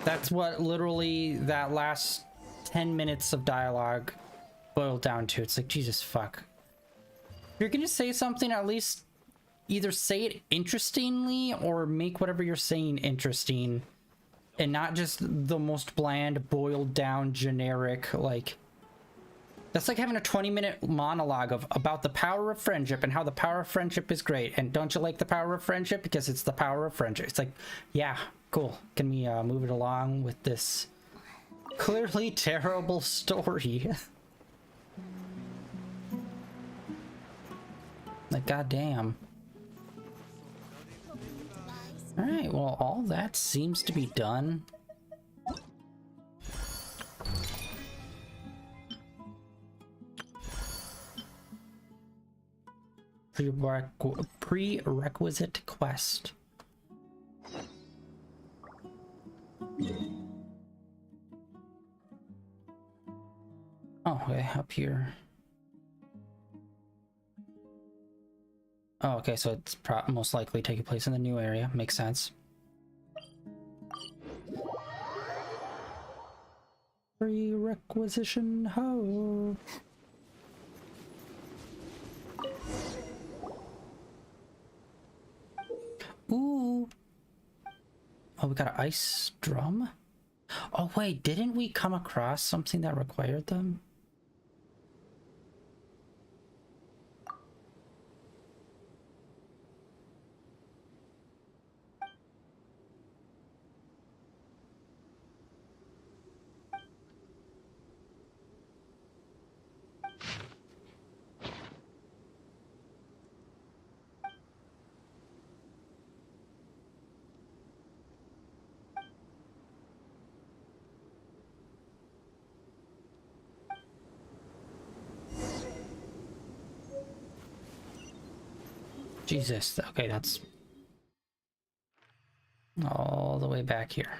That's what literally that last 10 minutes of dialogue boiled down to. It's like, Jesus fuck. If you're gonna say something, at least either say it interestingly or make whatever you're saying interesting. And not just the most bland, boiled down, generic, like... That's like having a 20-minute monologue about the power of friendship and how the power of friendship is great. And don't you like the power of friendship? Because it's the power of friendship. It's like, yeah, cool. Can we move it along with this clearly terrible story? Like, goddamn. Alright, well, all that seems to be done. Prerequisite quest. Oh, okay, up here. Oh, okay, so it's most likely taking place in the new area. Makes sense. Prerequisition ho. Ooh. Oh, we got an ice drum? Oh, wait, didn't we come across something that required them? Jesus, okay, that's all the way back here.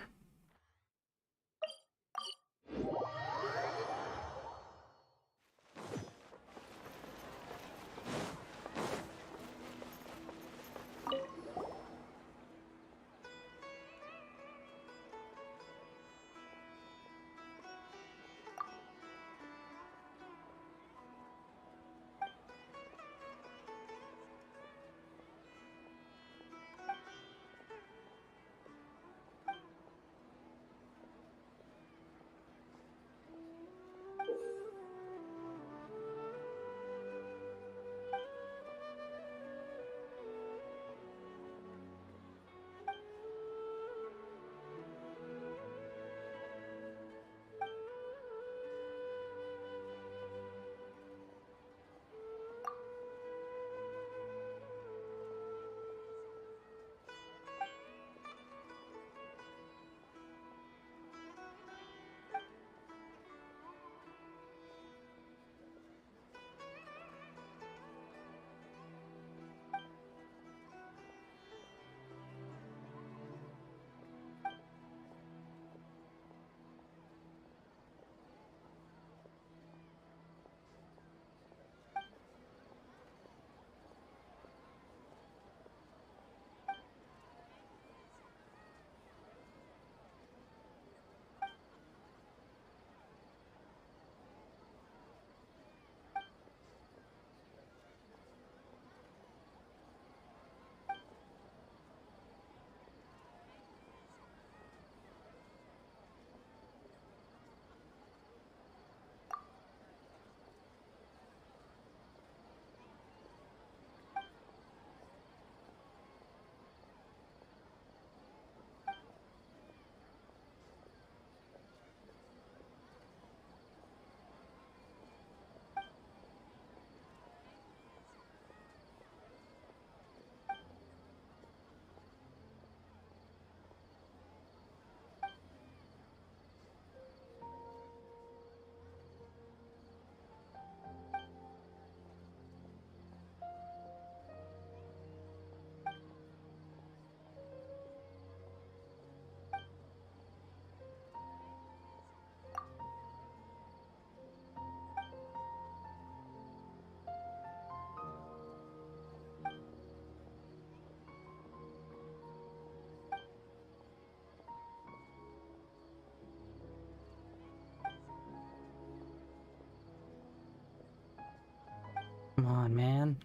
Come on, man.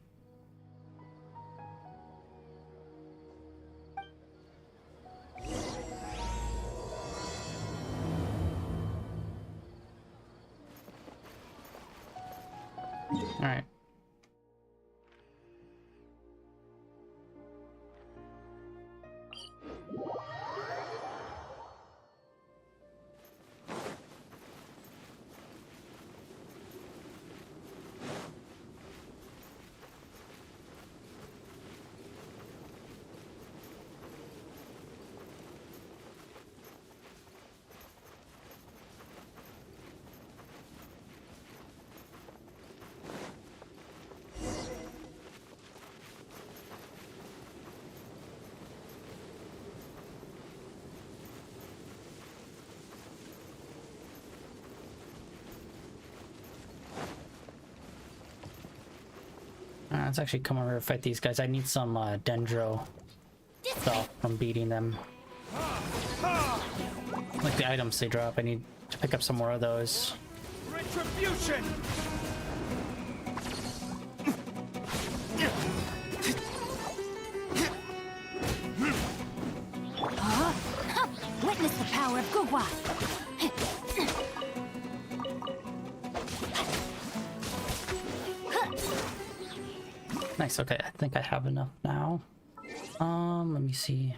All right. Let's actually come over and fight these guys. I need some dendro stuff from beating them. Like the items they drop. I need to pick up some more of those. Retribution! Witness the power of Gugwa. Nice, okay, I think I have enough now. Let me see.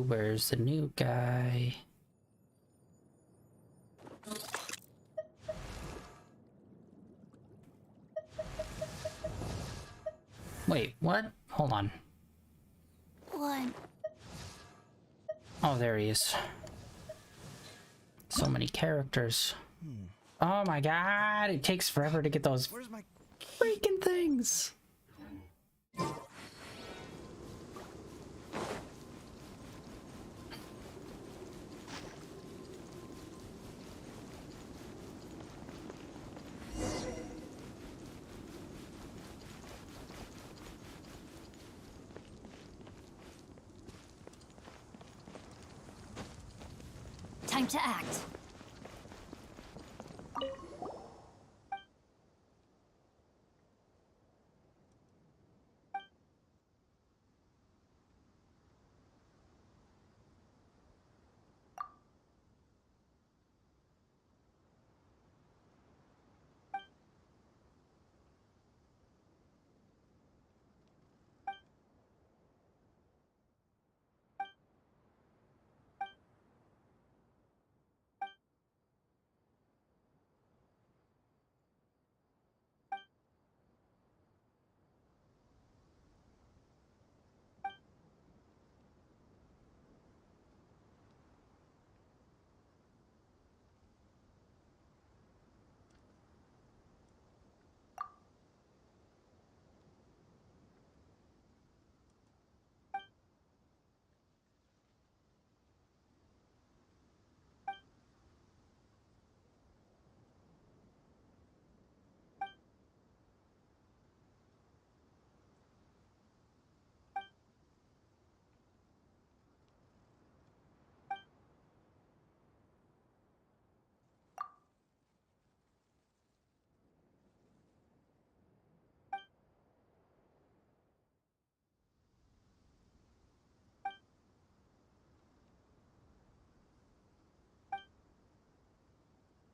Where's the new guy? Wait, what? Hold on. One. Oh, there he is. So many characters. Oh my god, it takes forever to get those freaking things. Time to act.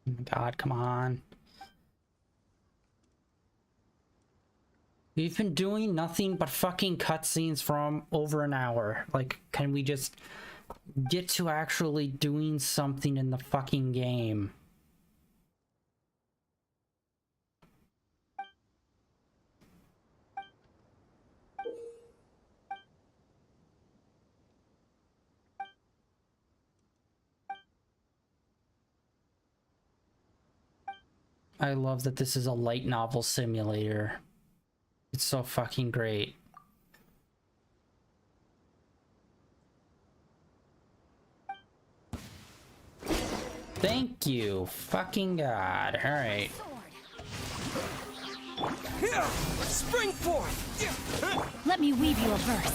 Oh my god, come on. We've been doing nothing but fucking cutscenes for over an hour. Like, can we just get to actually doing something in the fucking game? I love that this is a light novel simulator. It's so fucking great. Thank you, fucking god. All right. Spring forth! Let me weave you a verse.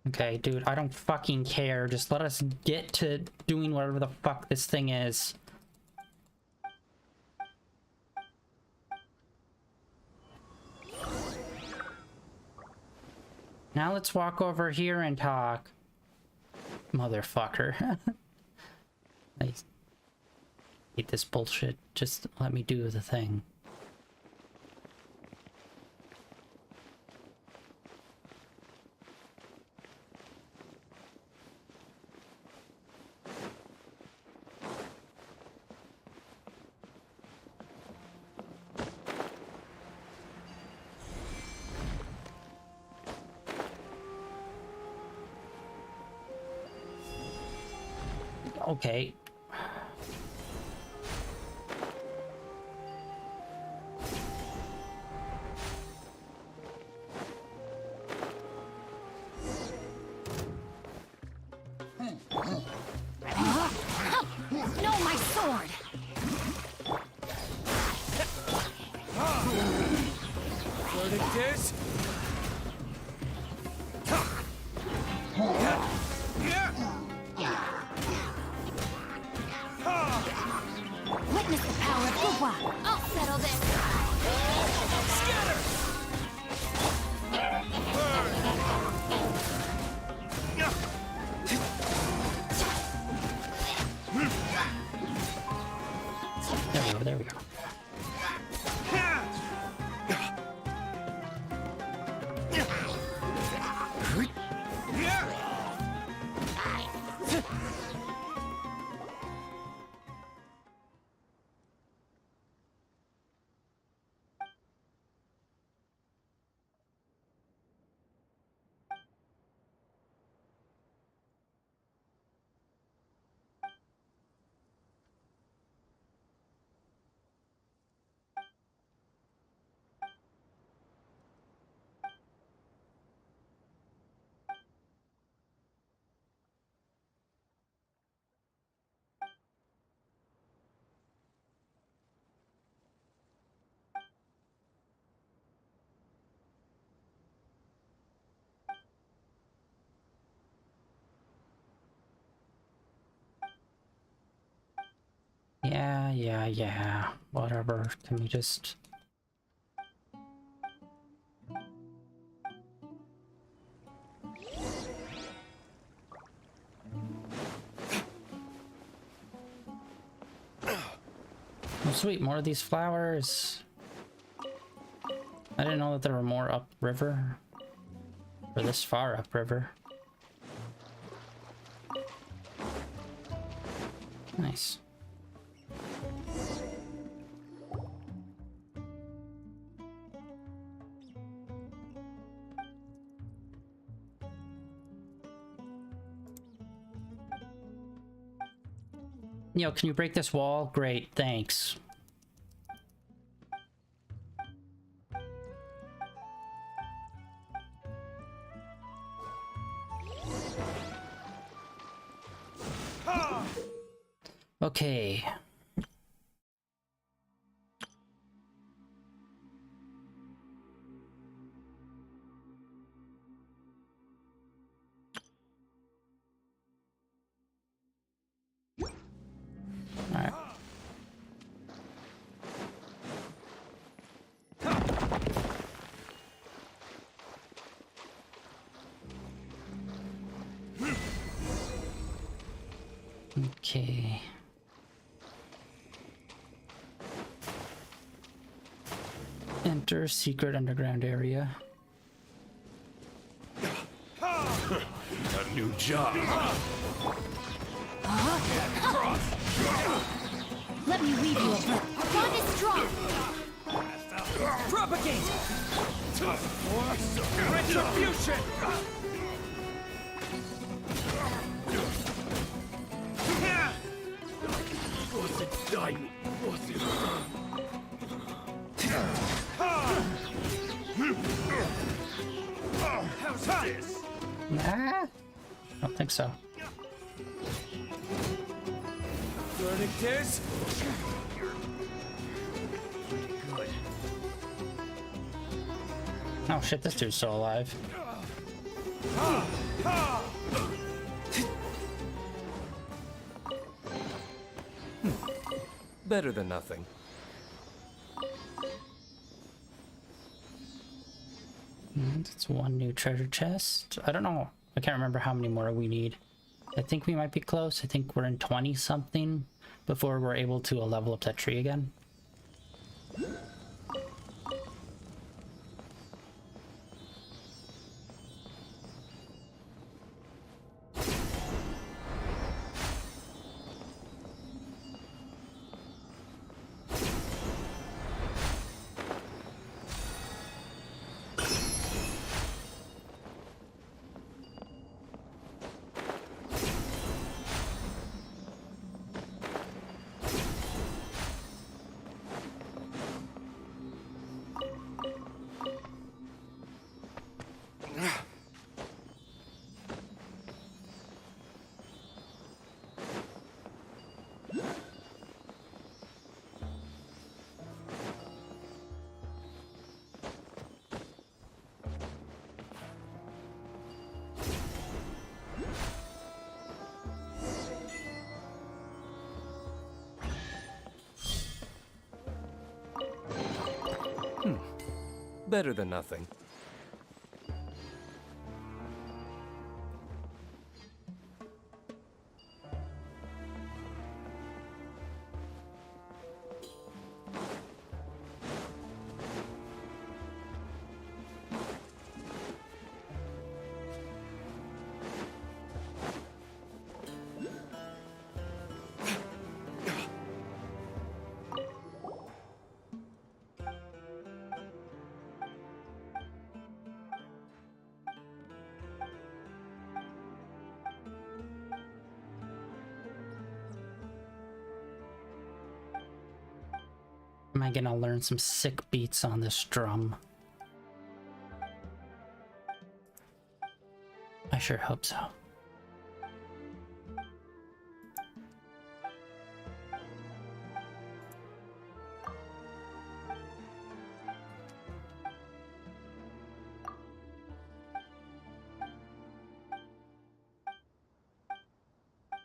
Okay, dude, I don't fucking care. Just let us get to doing whatever the fuck this thing is. Now let's walk over here and talk. Motherfucker. I hate this bullshit. Just let me do the thing. Okay. No, my sword! Verdict is... Witness the power of Uwa! I'll settle this. Scatter! There we go. Yeah. Whatever. Can we just... Oh, sweet, more of these flowers. I didn't know that there were more upriver. Or this far upriver. Nice. Yo, can you break this wall? Great, thanks. Okay. Alright. Okay. Enter secret underground area. A new job. Let me weave you a thread. Our bond is strong. Propagate! Retribution! How's this? Nah, I don't think so. Verdict is... Oh shit, this dude's still alive. Better than nothing. That's one new treasure chest. I don't know. I can't remember how many more we need. I think we might be close. I think we're in 20 something before we're able to level up that tree again. Better than nothing. Am I gonna learn some sick beats on this drum? I sure hope so.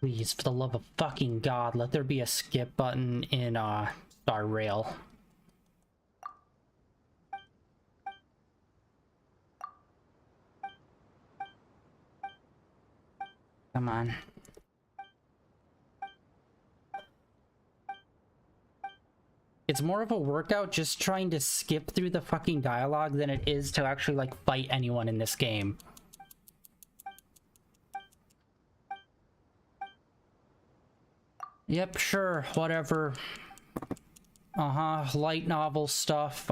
Please, for the love of fucking God, let there be a skip button in Star Rail. Come on. It's more of a workout just trying to skip through the fucking dialogue than it is to actually, like, fight anyone in this game. Yep, sure, whatever. Light novel stuff,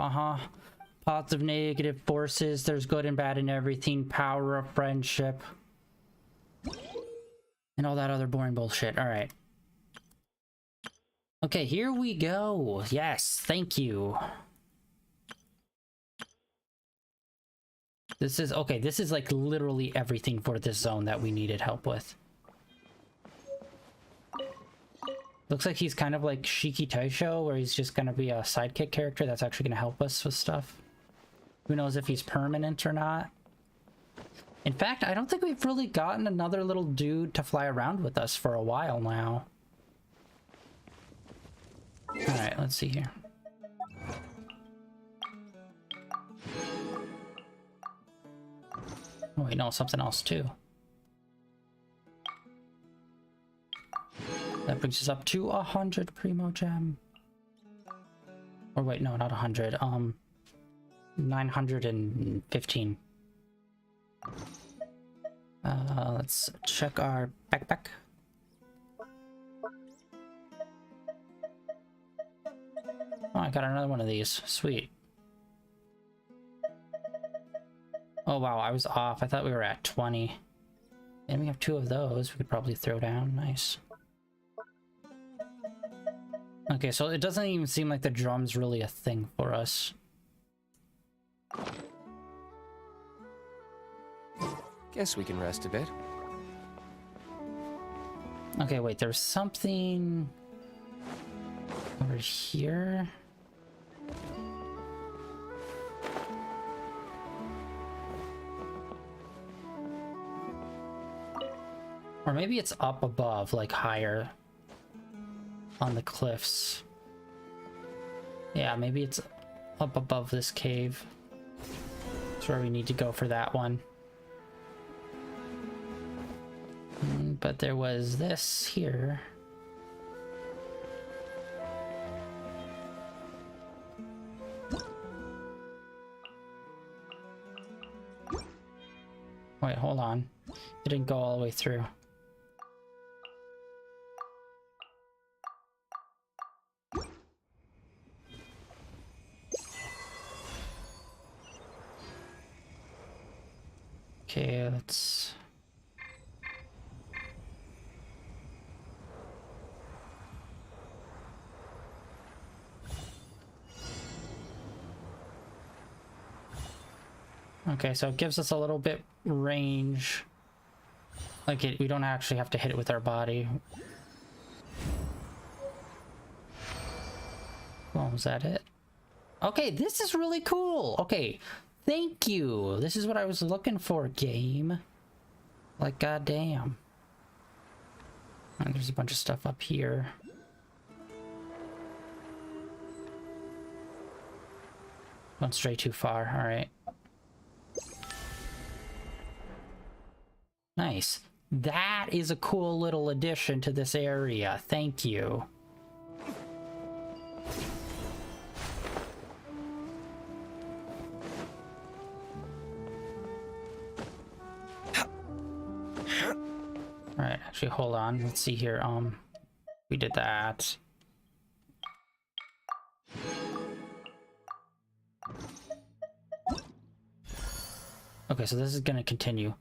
Positive, negative forces, there's good and bad in everything, power of friendship. And all that other boring bullshit, alright. Okay, here we go. Yes, thank you. This is, okay, this is like literally everything for this zone that we needed help with. Looks like he's kind of like Shiki Taisho, where he's just gonna be a sidekick character that's actually gonna help us with stuff. Who knows if he's permanent or not. In fact, I don't think we've really gotten another little dude to fly around with us for a while now. Alright, let's see here. Oh wait, no, something else too. That brings us up to 100 Primo Gem. Or wait, no, not 100. 915. Let's check our backpack. Oh, I got another one of these. Sweet. Oh wow, I was off. I thought we were at 20. And we have 2 of those we could probably throw down. Nice. Okay, so it doesn't even seem like the drum's really a thing for us. Guess we can rest a bit. Okay, wait, there's something over here. Or maybe it's up above, like higher on the cliffs. Yeah, maybe it's up above this cave. That's where we need to go for that one. But there was this here. Wait, hold on. It didn't go all the way through. Okay, let's... Okay, so it gives us a little bit range. Like, we don't actually have to hit it with our body. Oh, was that it? Okay, this is really cool! Okay, thank you! This is what I was looking for, game. Like, goddamn. And there's a bunch of stuff up here. Went straight too far, alright. Nice. That is a cool little addition to this area. Thank you. Alright, actually hold on. Let's see here. We did that. Okay, so this is gonna continue.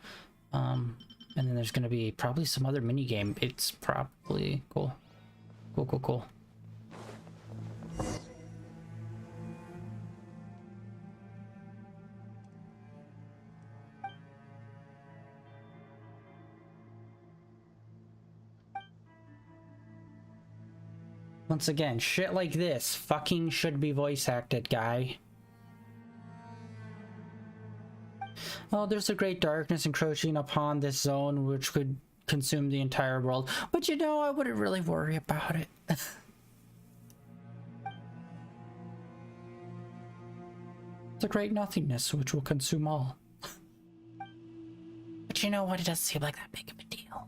And then there's gonna be probably some other mini game. It's probably cool. Cool. Once again, shit like this fucking should be voice acted, guy. Oh, there's a great darkness encroaching upon this zone which could consume the entire world. But you know, I wouldn't really worry about it. The great nothingness which will consume all. But you know what? It doesn't seem like that big of a deal.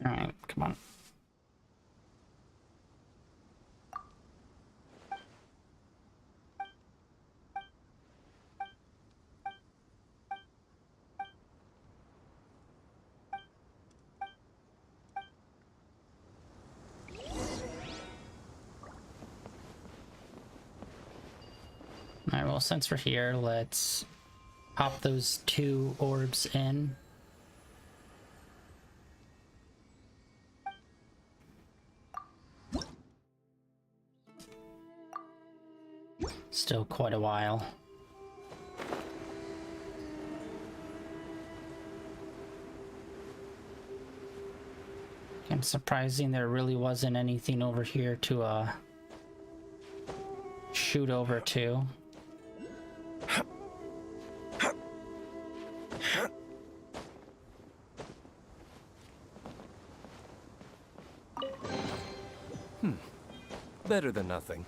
Alright, come on. Alright, well, since we're here, let's pop those 2 orbs in. Still quite a while. Kind of surprising there really wasn't anything over here to shoot over to. Better than nothing.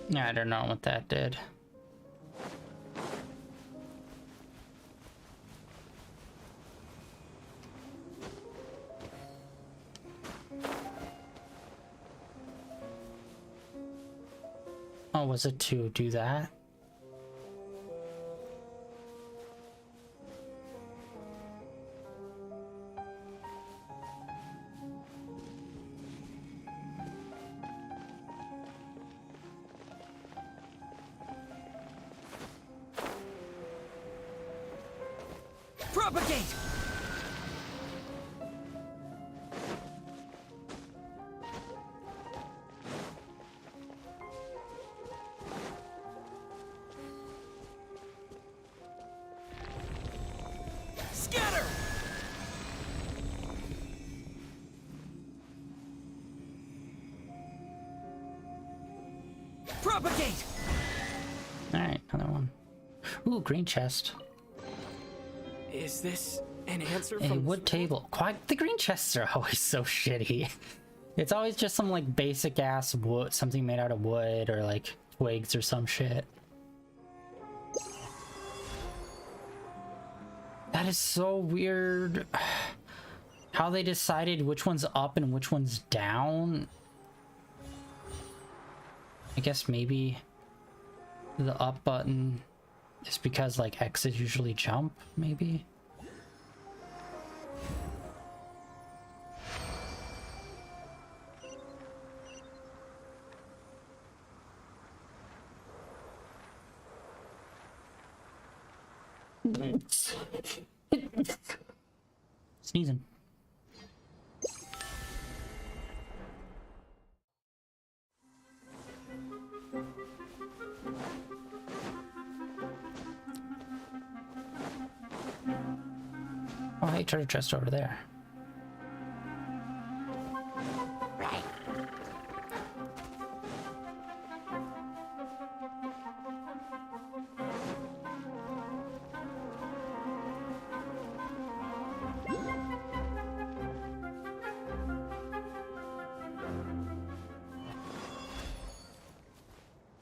Yeah, I don't know what that did. Oh, was it to do that? Propagate! Scatter! Propagate! Alright, another one. Ooh, green chest. Is this an answer A from wood table. Quite, the green chests are always so shitty. It's always just some like basic ass wood, something made out of wood or like twigs or some shit. That is so weird. How they decided which one's up and which one's down. I guess maybe the up button is because like X's usually jump, maybe? Sneezing. Oh, hey, treasure chest over there.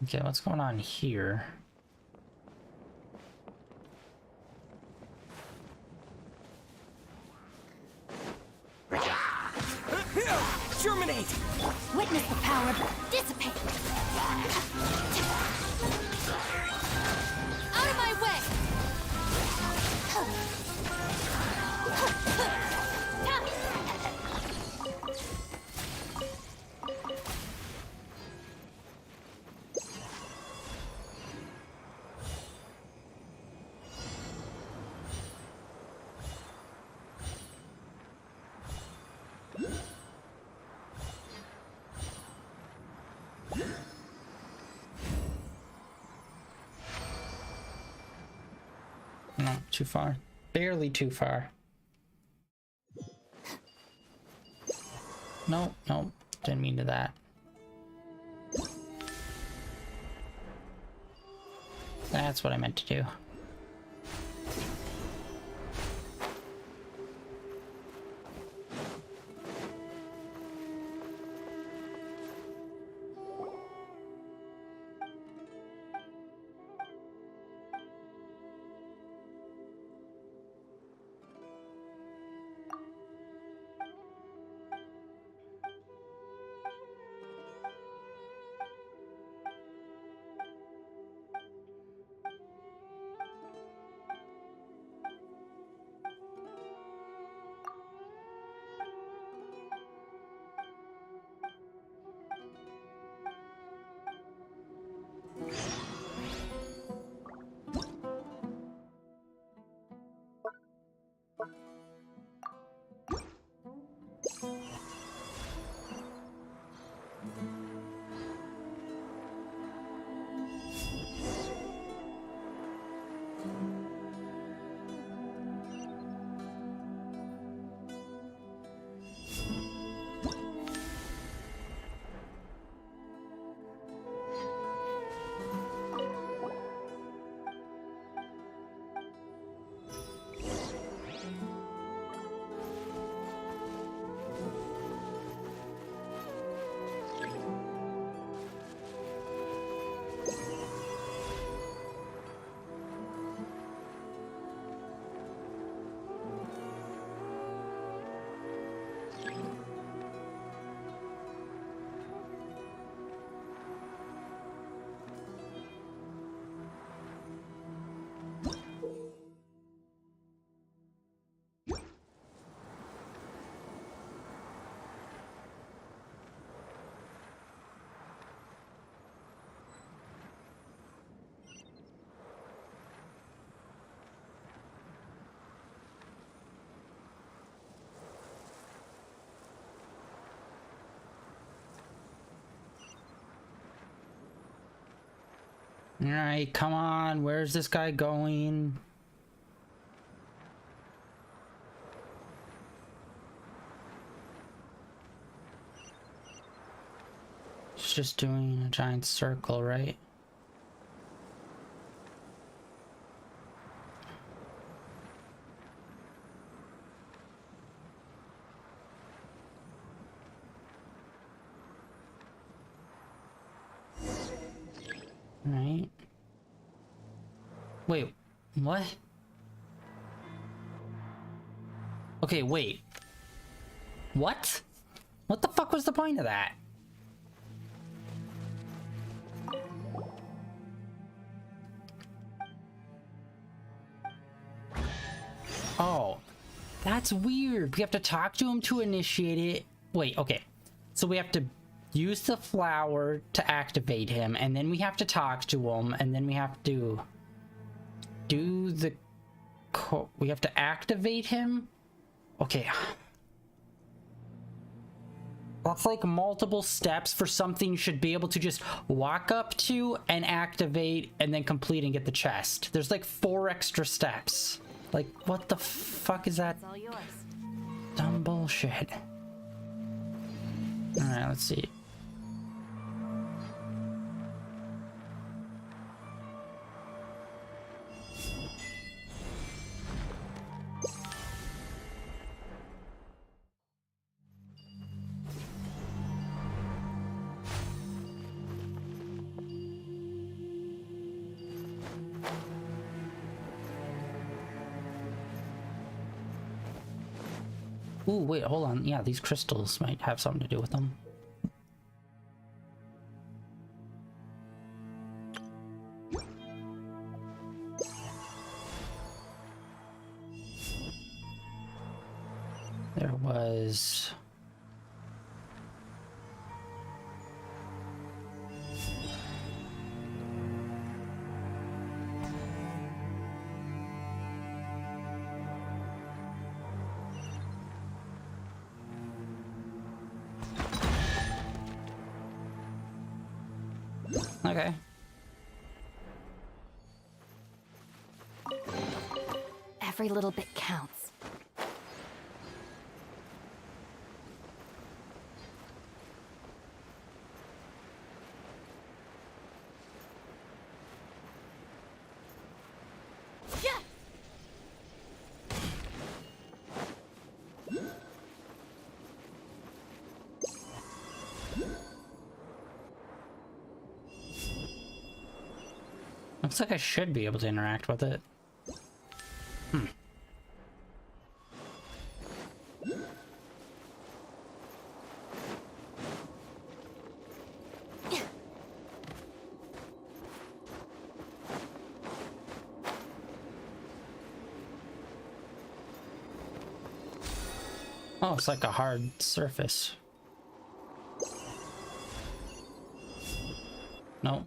Okay, what's going on here? Germinate! Witness the power dissipate! Out of my way! No, too far. Barely too far. No, no, didn't mean to that. That's what I meant to do. Alright, come on. Where's this guy going? It's just doing a giant circle, right? Right. Wait, what? Okay, wait. What? What the fuck was the point of that? Oh, that's weird. We have to talk to him to initiate it. Wait, okay. So we have to use the flower to activate him, and then we have to talk to him, and then we have to do the we have to activate him? Okay. That's like multiple steps for something you should be able to just walk up to and activate and then complete and get the chest. There's like 4 extra steps. Like, what the fuck is that? It's all yours. Dumb bullshit. Alright, let's see. Ooh, wait, hold on. Yeah, these crystals might have something to do with them. There was... Okay. Every little bit counts. Looks like I should be able to interact with it. Hmm. Oh, it's like a hard surface. Nope.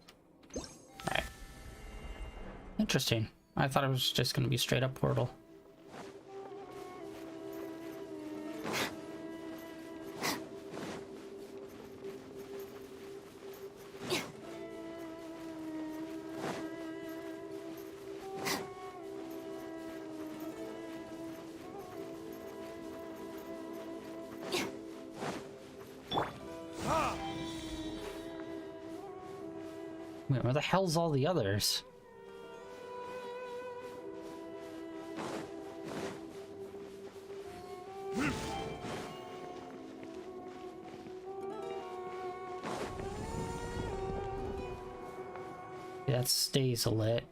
Alright. Interesting. I thought it was just gonna be straight up portal. Wait, where the hell's all the others? Yeah, that stays lit.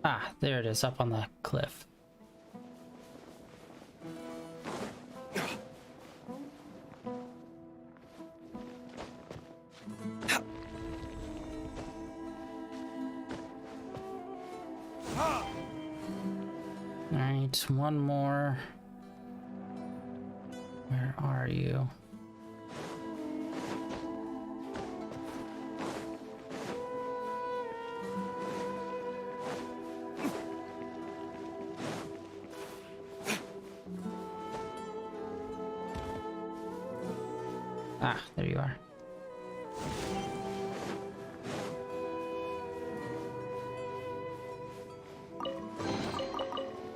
Ah, there it is, up on the cliff. Alright, one more. Where are you? Ah, there you are.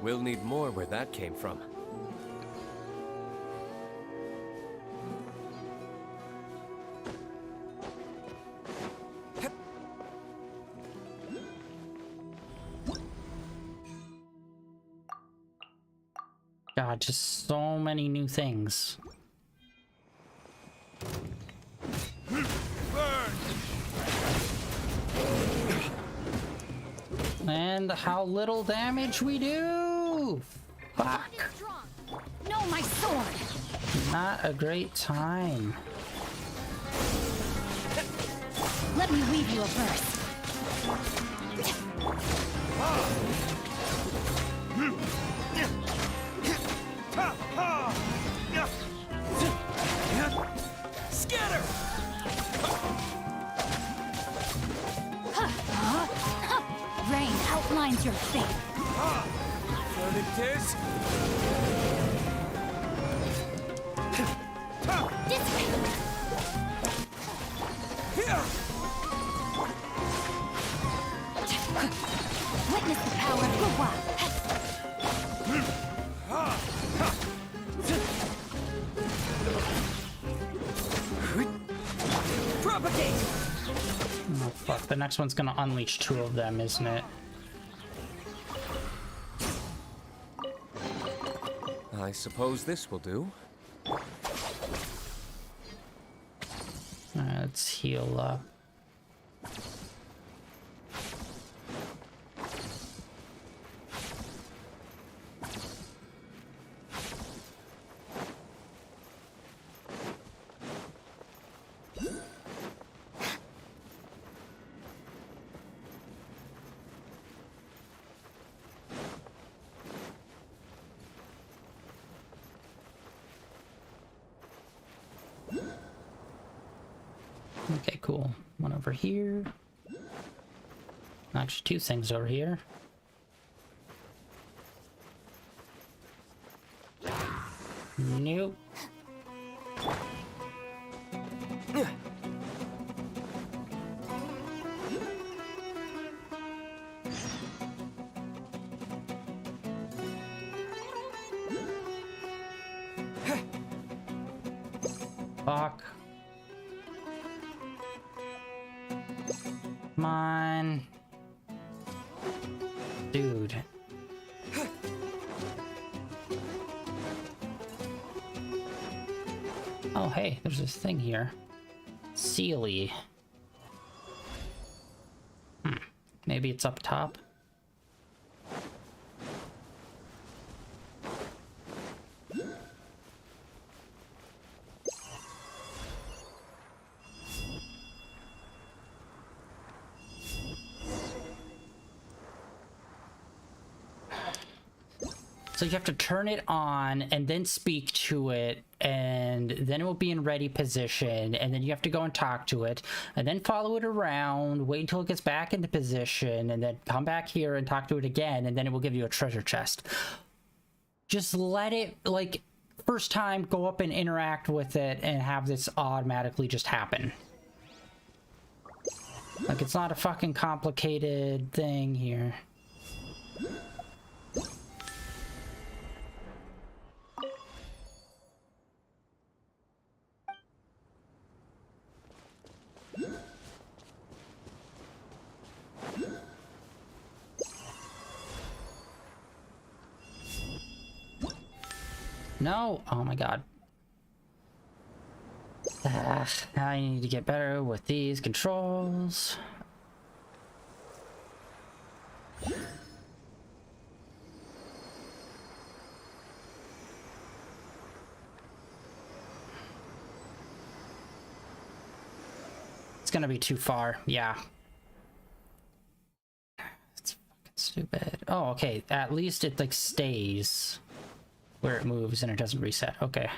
We'll need more where that came from. God, just so many new things. And how little damage we do! Fuck. No, my sword! Not a great time. Let me weave you a verse. Scatter! Rain outlines your fate. So it is. This way. Here. Witness the power of Guwa. Propagate. Oh fuck, the next one's gonna unleash two of them, isn't it? I suppose this will do. Alright, let's heal up. Okay, cool. One over here. Actually, two things over here. Nope. Fuck. Come on. Dude. Oh, hey, there's this thing here. Sealy. Maybe it's up top? So you have to turn it on and then speak to it, and then it will be in ready position, and then you have to go and talk to it, and then follow it around, wait until it gets back into position, and then come back here and talk to it again, and then it will give you a treasure chest. Just let it, like, first time, go up and interact with it and have this automatically just happen. Like, it's not a fucking complicated thing here. No! Oh my god. I need to get better with these controls. It's gonna be too far, yeah. It's fucking stupid. Oh, okay. At least it, like, stays where it moves and it doesn't reset. Okay.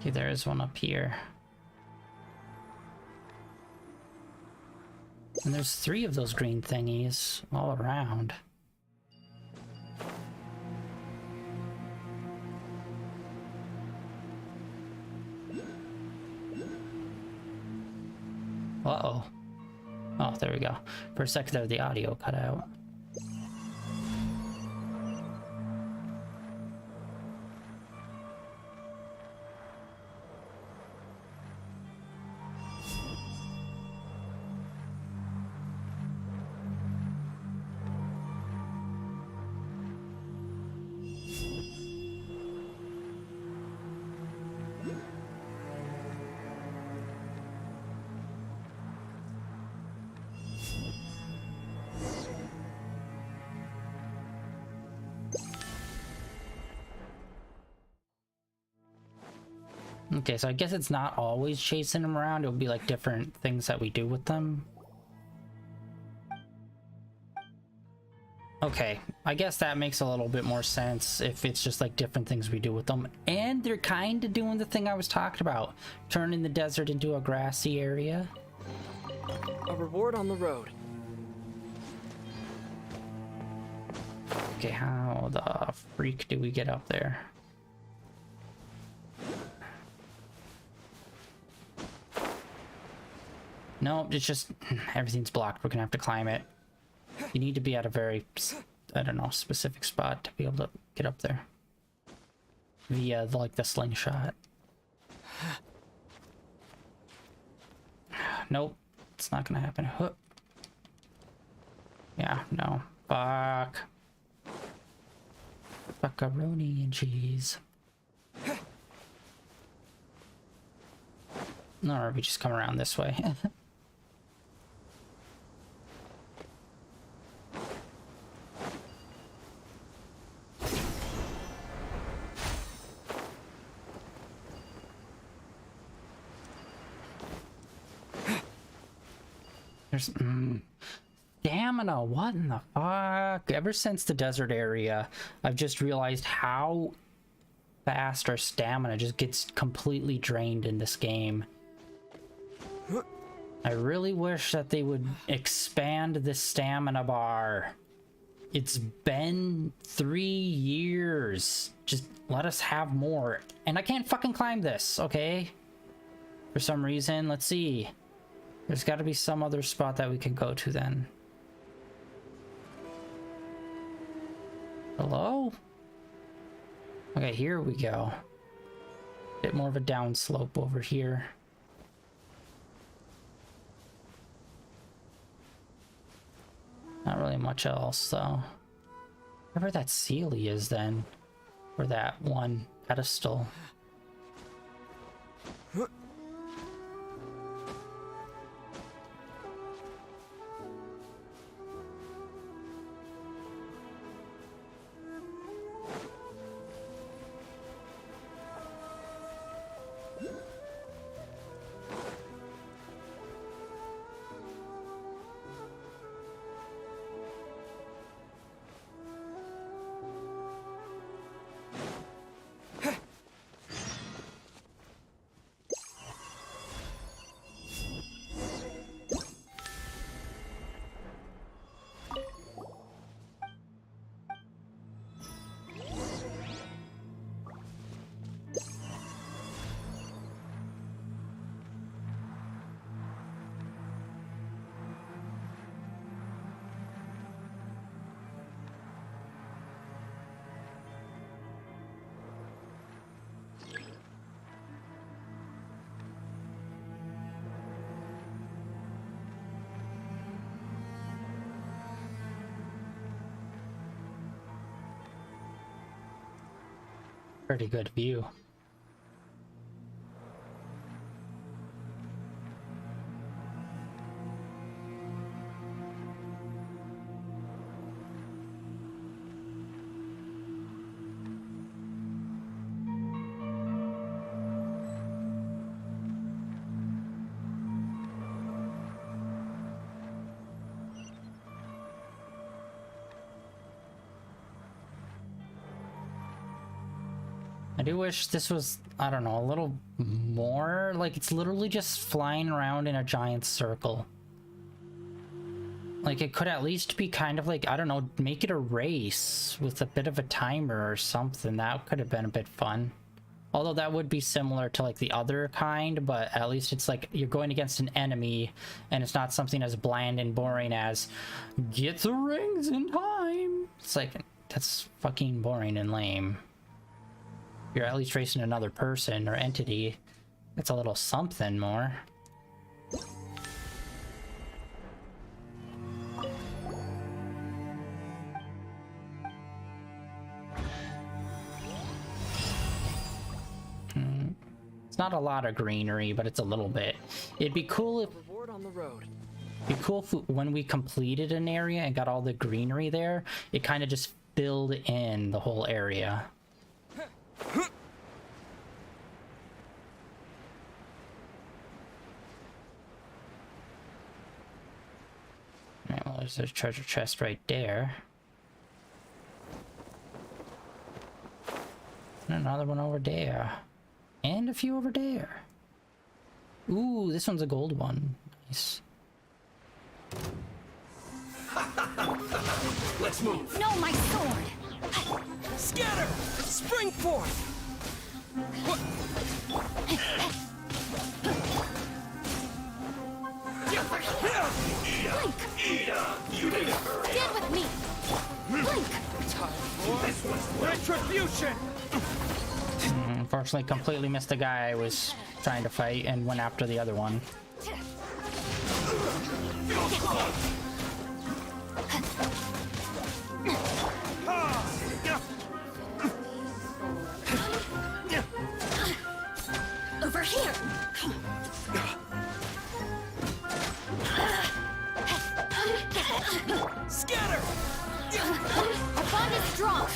Okay, there is one up here. And there's 3 of those green thingies all around. Uh-oh. Oh, there we go. For a second there, the audio cut out. Okay, so I guess it's not always chasing them around. It'll be like different things that we do with them. Okay, I guess that makes a little bit more sense if it's just like different things we do with them. And they're kind of doing the thing I was talking about, turning the desert into a grassy area. A reward on the road. Okay, how the freak do we get up there? No, it's just everything's blocked. We're gonna have to climb it. You need to be at a very, I don't know, specific spot to be able to get up there. Via like the slingshot. Nope, it's not gonna happen. Huh. Yeah, no. Fuck. Macaroni and cheese. Or we just come around this way. There's stamina. What in the fuck? Ever since the desert area, I've just realized how fast our stamina just gets completely drained in this game. I really wish that they would expand the stamina bar. It's been 3 years. Just let us have more. And I can't fucking climb this, okay? For some reason. Let's see. There's got to be some other spot that we can go to then. Hello? Okay, here we go. Bit more of a downslope over here. Not really much else, though. Whatever that Sealy is, then. Or that one pedestal. Pretty good view. I do wish this was, I don't know, a little more, like it's literally just flying around in a giant circle. Like it could at least be kind of like, I don't know, make it a race with a bit of a timer or something. That could have been a bit fun. Although that would be similar to like the other kind, but at least it's like you're going against an enemy and it's not something as bland and boring as get the rings in time. It's like, that's fucking boring and lame. You're at least racing another person or entity. It's a little something more. It's not a lot of greenery, but it's a little bit. It'd be cool if when we completed an area and got all the greenery there, it kind of just filled in the whole area. Alright, well, there's a treasure chest right there. And another one over there. And a few over there. Ooh, this one's a gold one. Nice. Let's move. No, my sword! Scatter! Spring forth! Blink! Stand with me! Blink! Time for retribution! Unfortunately, completely missed the guy I was trying to fight and went after the other one. Over here! Scatter! Our bond is strong!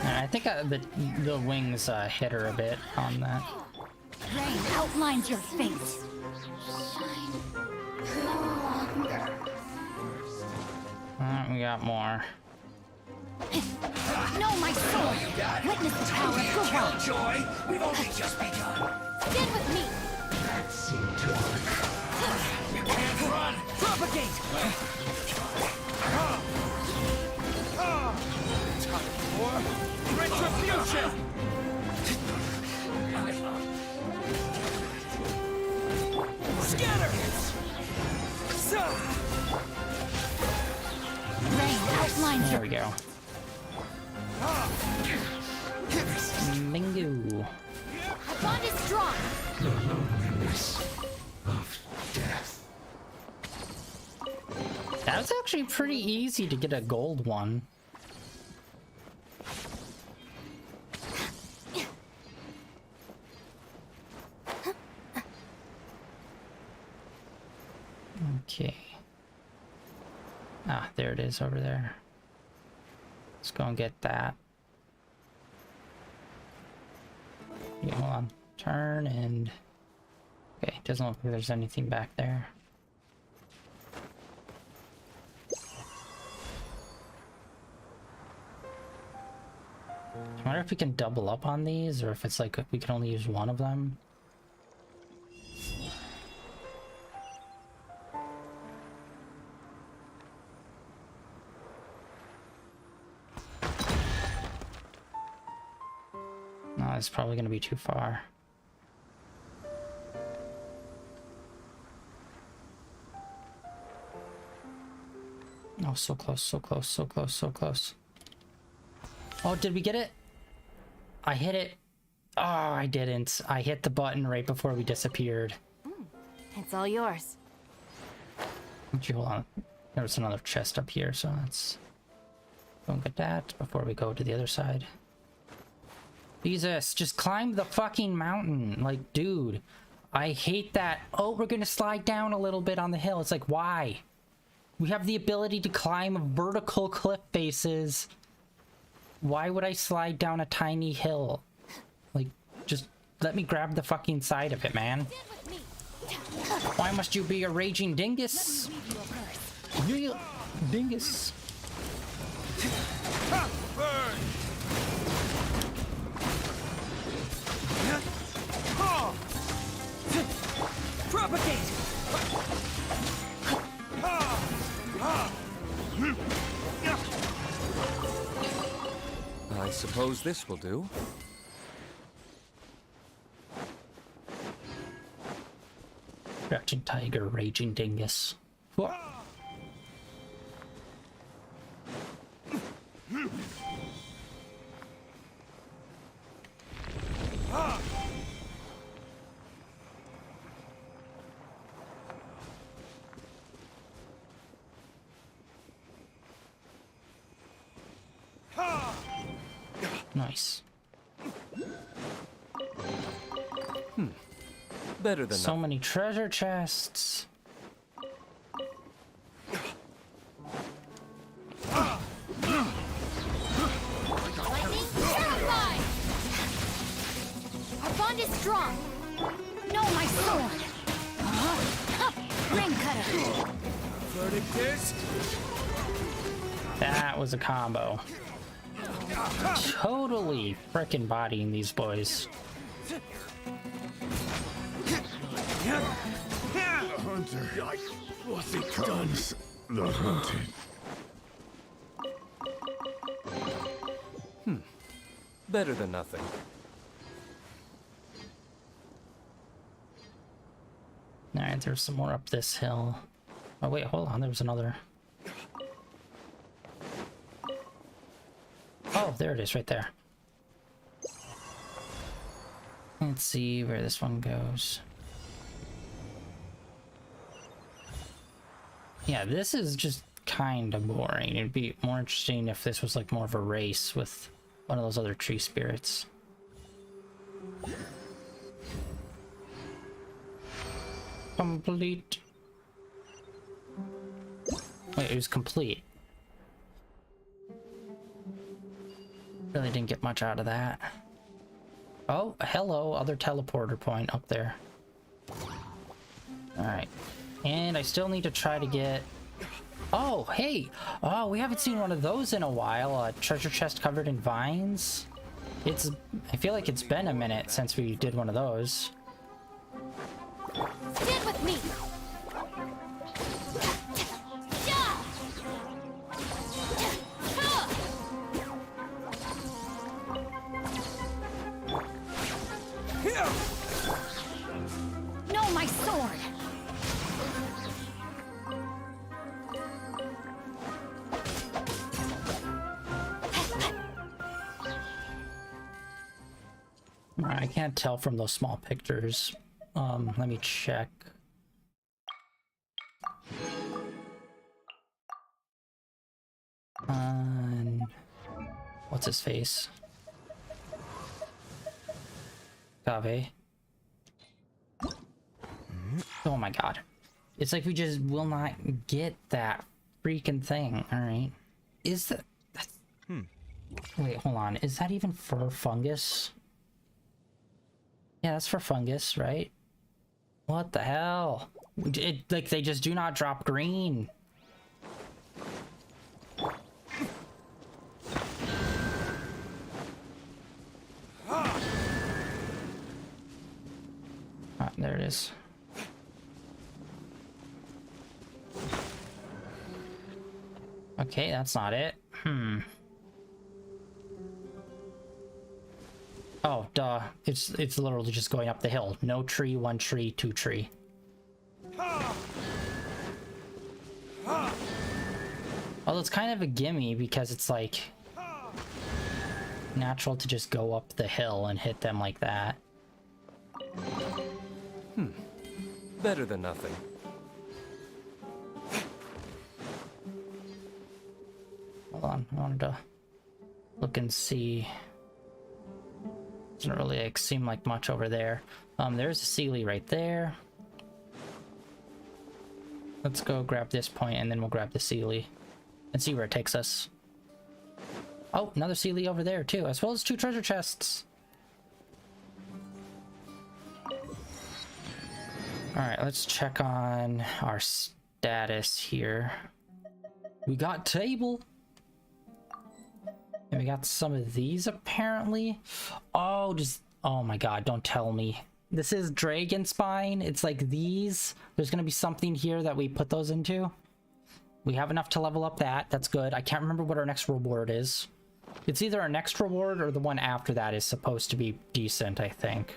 I think the wings hit her a bit on that. Rain outlines your face. We got more. No, my sword! Witness the power of Gura! Joy, we've only just begun. Stand with me! That seemed to work. You can't run! Propagate! Time for retribution! Scatter! Rain outlines There we go. Bingo. Our bond is strong! The loneliness of death. That was actually pretty easy to get a gold one. Okay. Ah, there it is over there. Let's go and get that. Yeah, hold on. Turn and... Okay, doesn't look like there's anything back there. I wonder if we can double up on these, or if it's like we can only use one of them. No, it's probably going to be too far. Oh, so close, so close, so close, so close. Oh, did we get it? I hit it. Oh, I didn't. I hit the button right before we disappeared. It's all yours. Actually, hold on. There was another chest up here, so let's go and get that before we go to the other side. Jesus, just climb the fucking mountain. Like, dude, I hate that. Oh, we're gonna slide down a little bit on the hill. It's like, why? We have the ability to climb vertical cliff faces. Why would I slide down a tiny hill? Like, just let me grab the fucking side of it, man. Why must you be a raging dingus? Real dingus. Propagate! I suppose this will do. Crouching tiger, raging dingus. Whoa. Nice. Better than so nothing. many treasure chests. Lightning, terrified! Our bond is strong. No, my sword. Ring cutter. Verdict is... That was a combo. Totally frickin' bodying these boys. The hunter becomes the hunted. Better than nothing. Alright, there's some more up this hill. Oh wait, hold on, there was another. Oh, there it is, right there. Let's see where this one goes. Yeah, this is just kind of boring. It'd be more interesting if this was like more of a race with one of those other tree spirits. Complete. Wait, it was complete. Really didn't get much out of that. Oh, hello, other teleporter point up there. Alright. And I still need to try to get... Oh, hey! Oh, we haven't seen one of those in a while. A treasure chest covered in vines. I feel like it's been a minute since we did one of those. Stand with me. No, my sword. I can't tell from those small pictures. Let me check. What's his face? Kave. Oh my god. It's like we just will not get that freaking thing. Alright. Is that... Wait, hold on. Is that even for fungus? Yeah, that's for fungus, right? What the hell? Like, they just do not drop green. Ah, there it is. Okay, that's not it. Oh, duh. It's literally just going up the hill. No tree, one tree, two tree. Although it's kind of a gimme because it's like natural to just go up the hill and hit them like that. Better than nothing. Hold on, I wanted to look and see. Doesn't really like, seem like much over there. There's a Sealy right there. Let's go grab this point and then we'll grab the Sealy and see where it takes us. Oh, another Sealy over there too, as well as 2 treasure chests. Alright, let's check on our status here. We got table. And we got some of these apparently. Oh, oh my god, don't tell me. This is dragon spine. It's like these. There's gonna be something here that we put those into. We have enough to level up that. That's good. I can't remember what our next reward is. It's either our next reward or the one after that is supposed to be decent, I think.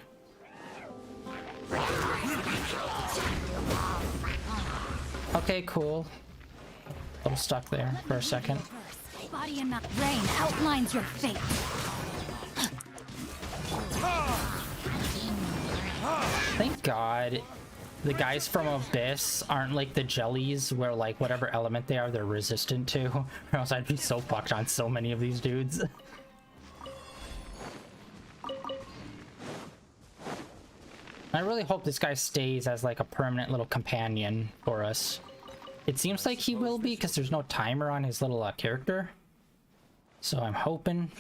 Okay, cool. A little stuck there for a second. Body and not rain outlines your fate. Thank God the guys from Abyss aren't like the jellies where like whatever element they are, they're resistant to. Or else I'd be so fucked on so many of these dudes. I really hope this guy stays as like a permanent little companion for us. It seems like he will be because there's no timer on his little character. So I'm hoping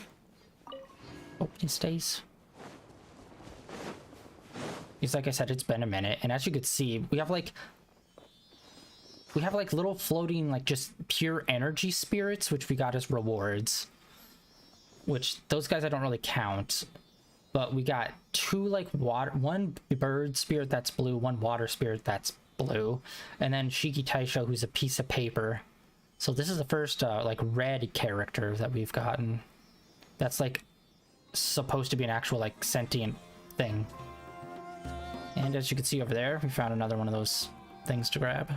he stays. Because like I said, it's been a minute, and as you could see, we have like little floating like just pure energy spirits, which we got as rewards. Which those guys I don't really count. But we got two like one bird spirit that's blue, one water spirit that's blue, and then Shiki Taisho, who's a piece of paper. So this is the first like red character that we've gotten that's like supposed to be an actual like sentient thing. And as you can see over there, we found another one of those things to grab.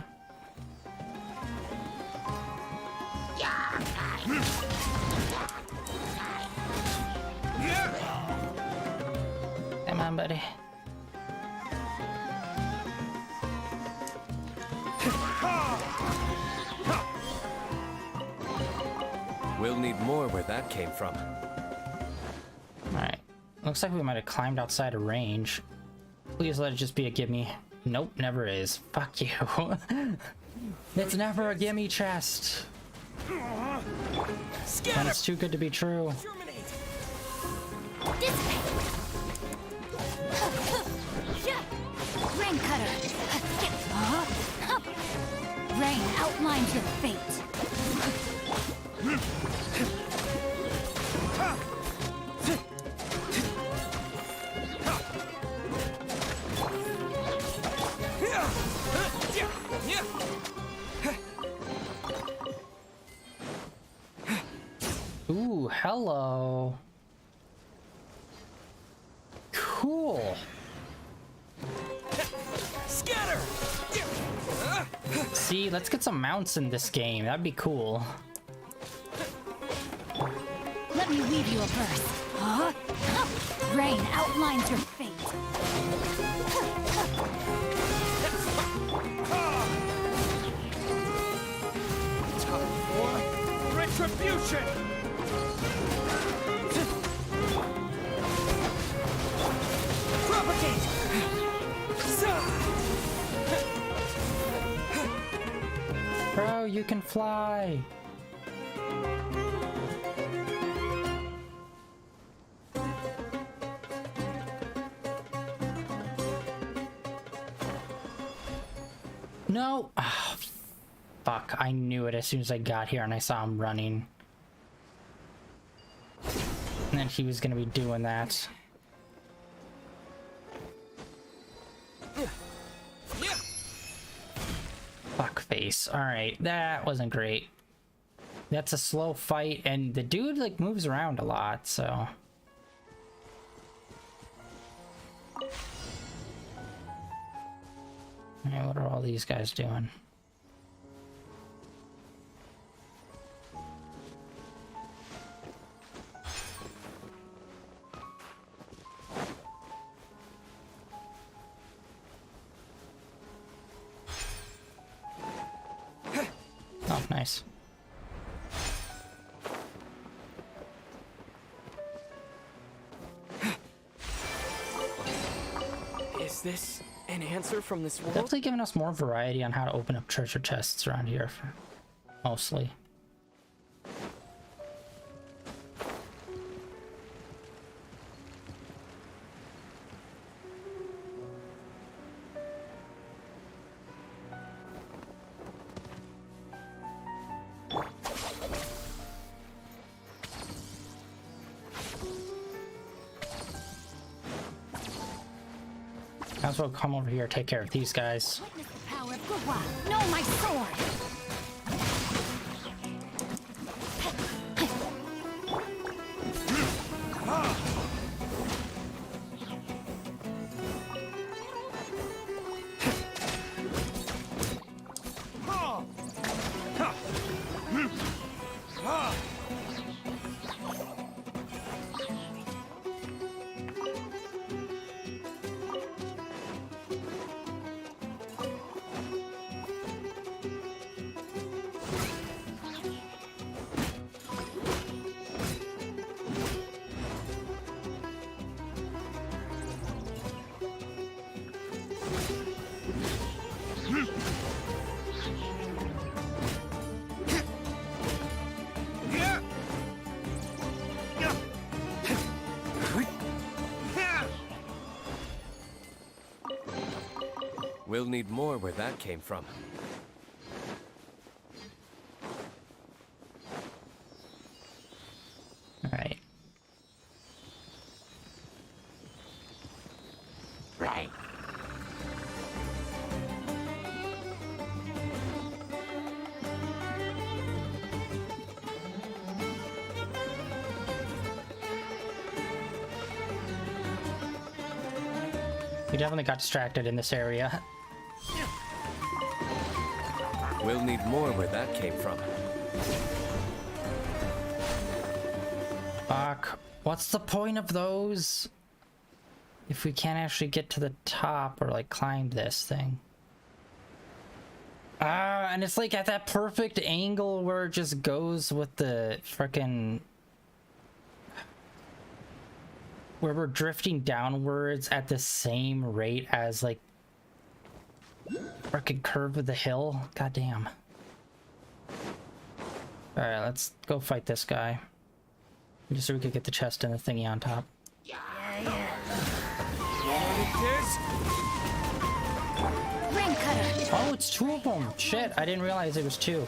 Come on, buddy. We'll need more where that came from. Alright. Looks like we might have climbed outside of range. Please let it just be a gimme. Nope, never is. Fuck you. It's never a gimme chest. And it's too good to be true. Rain cutter. Rain outlines your fate. Ooh, hello. Cool. Scatter! See, let's get some mounts in this game. That'd be cool. Let me weave you a verse. Rain outlines your fate. Time for retribution! Propagate! Bro, you can fly. No. Oh, fuck. I knew it as soon as I got here and I saw him running. And then he was gonna be doing that. Fuck face. Alright, that wasn't great. That's a slow fight, and the dude like moves around a lot, so. Alright, what are all these guys doing? Oh, nice. Is this an answer from this world? Definitely giving us more variety on how to open up treasure chests around here, mostly. Might as well come over here, take care of these guys. Witness the power of Gurwa. Know my sword. We'll need more where that came from. All right. Right. We definitely got distracted in this area. We'll need more where that came from. Fuck. What's the point of those if we can't actually get to the top or like climb this thing? And it's like at that perfect angle where it just goes with the frickin' where we're drifting downwards at the same rate as like frickin' curve of the hill. God damn. Alright, let's go fight this guy. Just so we could get the chest and the thingy on top. Ring cutter. Oh, it's two of them. Shit, I didn't realize it was two.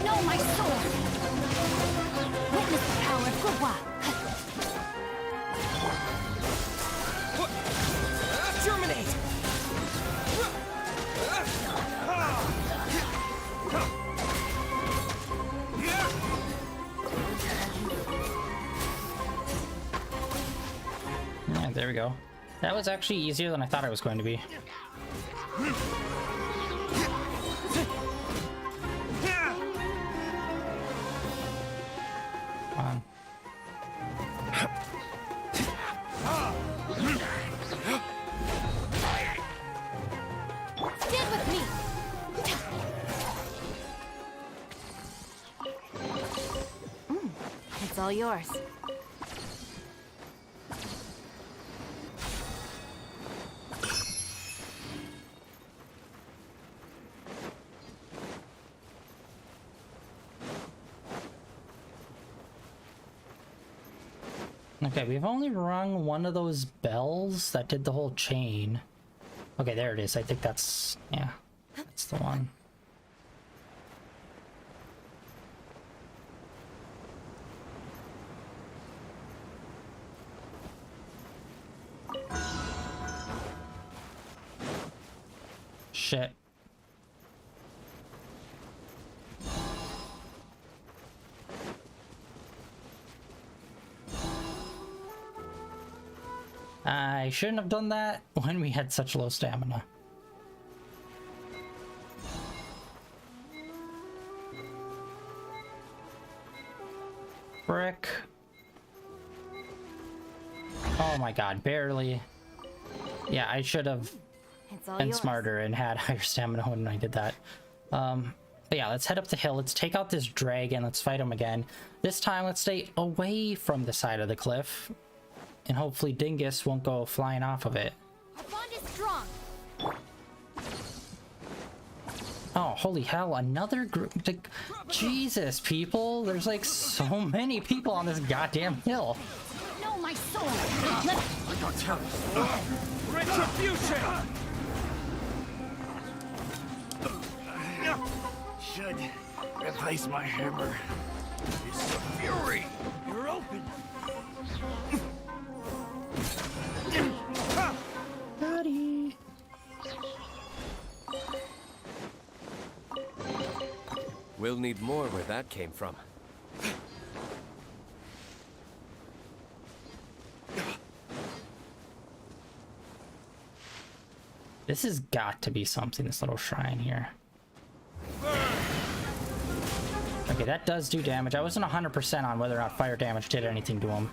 Know my sword. Witness the power of Gurwa. Terminate! Yeah, there we go. That was actually easier than I thought it was going to be. Come on. Stand with me. It's all yours. Okay, we've only rung one of those bells that did the whole chain. Okay, there it is. I think that's... yeah, that's the one. Shit. I shouldn't have done that when we had such low stamina. Frick. Oh my god, barely. Yeah, I should have been smarter and had higher stamina when I did that. But yeah, let's head up the hill. Let's take out this dragon. Let's fight him again. This time, let's stay away from the side of the cliff. And hopefully Dingus won't go flying off of it. Our bond is strong. Oh, holy hell, another group. Jesus, people. There's like so many people on this goddamn hill. No, my sword! I got tell Retribution! Should replace my hammer. It's the fury! You're open! Buddy. We'll need more where that came from. This has got to be something, this little shrine here. Okay, that does do damage. I wasn't 100% on whether or not fire damage did anything to him.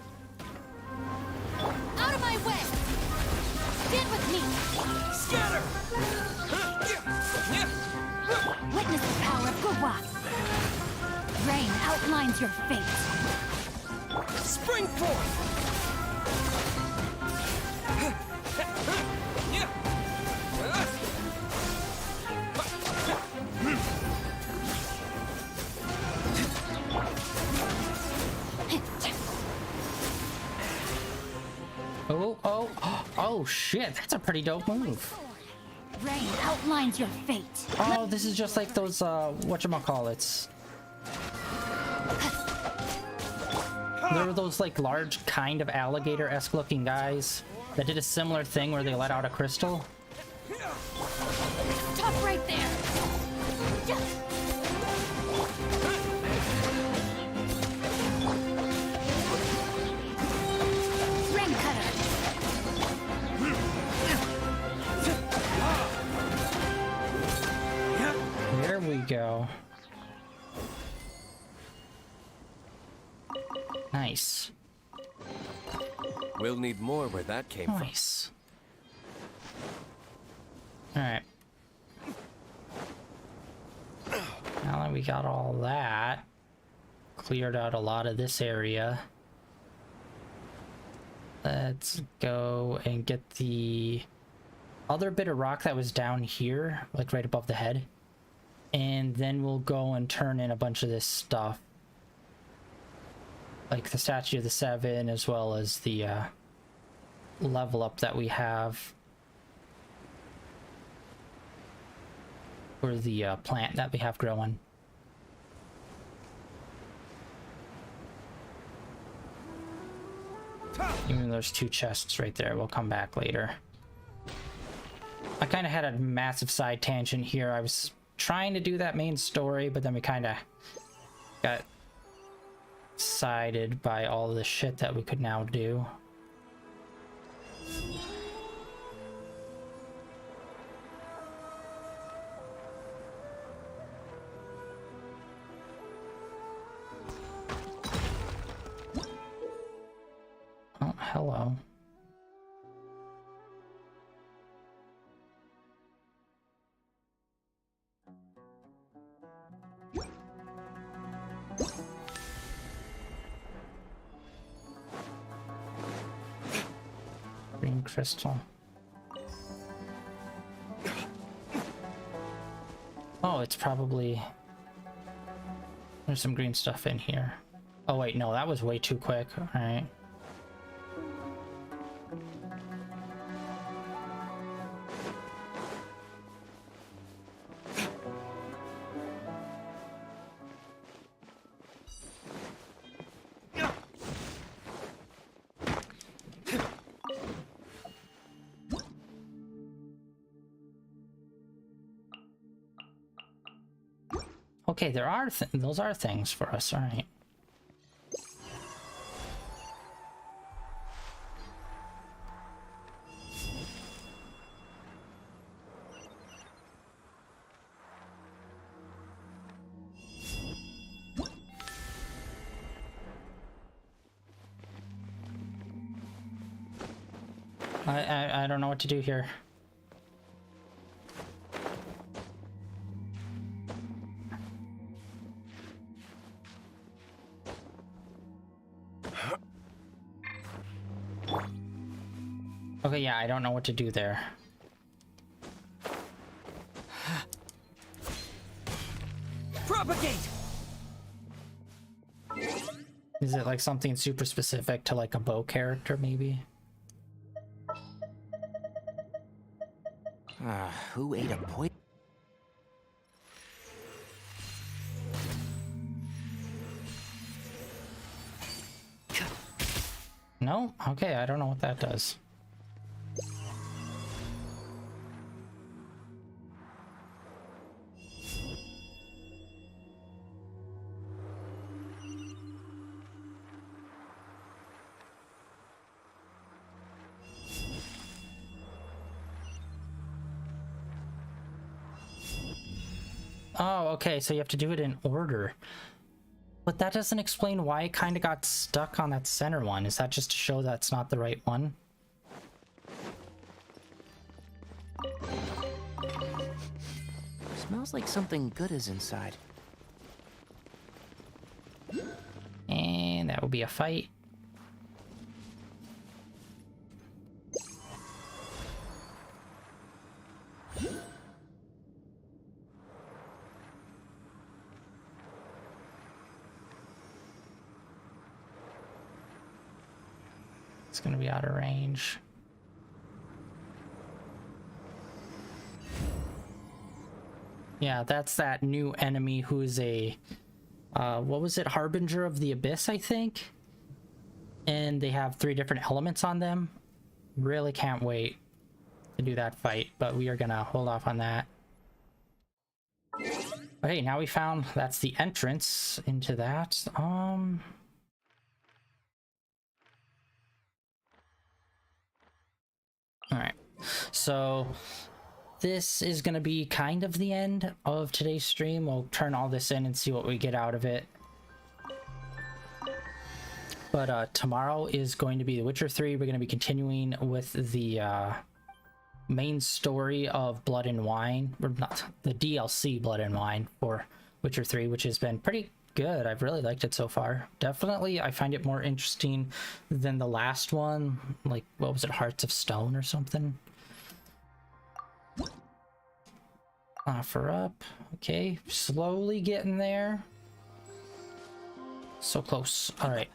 Out of my way! Stand with me! Scatter! Witness the power of Gurwa! Rain outlines your fate! Spring forth! Oh shit, that's a pretty dope move. Rain outlines your fate. Oh, this is just like those, whatchamacallits. There were those, like, large kind of alligator-esque looking guys that did a similar thing where they let out a crystal. Stop right there! Rain cutter! There we go. Nice. We'll need more where that came from. Nice. Alright. Now that we got all that, cleared out a lot of this area, let's go and get the other bit of rock that was down here, like right above the head, and then we'll go and turn in a bunch of this stuff, like the Statue of the Seven, as well as the level up that we have for the plant that we have growing. Even though there's two chests right there, we'll come back later. I kind of had a massive side tangent here. I was trying to do that main story, but then we kind of got sided by all the shit that we could now do. Oh, hello. Green crystal. Oh, it's probably... There's some green stuff in here. Oh wait, no, that was way too quick. Alright. Okay, there are those are things for us, all right. I don't know what to do here. Okay, yeah, I don't know what to do there. Is it like something super specific to like a bow character, maybe? Who ate a poison? No? Okay, I don't know what that does. Oh, okay, so you have to do it in order. But that doesn't explain why it kind of got stuck on that center one. Is that just to show that's not the right one? Smells like something good is inside. And that will be a fight. It's gonna be out of range. Yeah, that's that new enemy who's a what was it, Harbinger of the Abyss, I think? And they have 3 different elements on them. Really can't wait to do that fight, but we are gonna hold off on that. Okay, now we found that's the entrance into that. Alright, so this is going to be kind of the end of today's stream. We'll turn all this in and see what we get out of it. But tomorrow is going to be The Witcher 3. We're going to be continuing with the main story of Blood and Wine, or not, the DLC Blood and Wine for Witcher 3, which has been pretty good. I've really liked it so far. Definitely, I find it more interesting than the last one. Like, what was it, Hearts of Stone or something? Offer up. Okay, slowly getting there. So close. All right.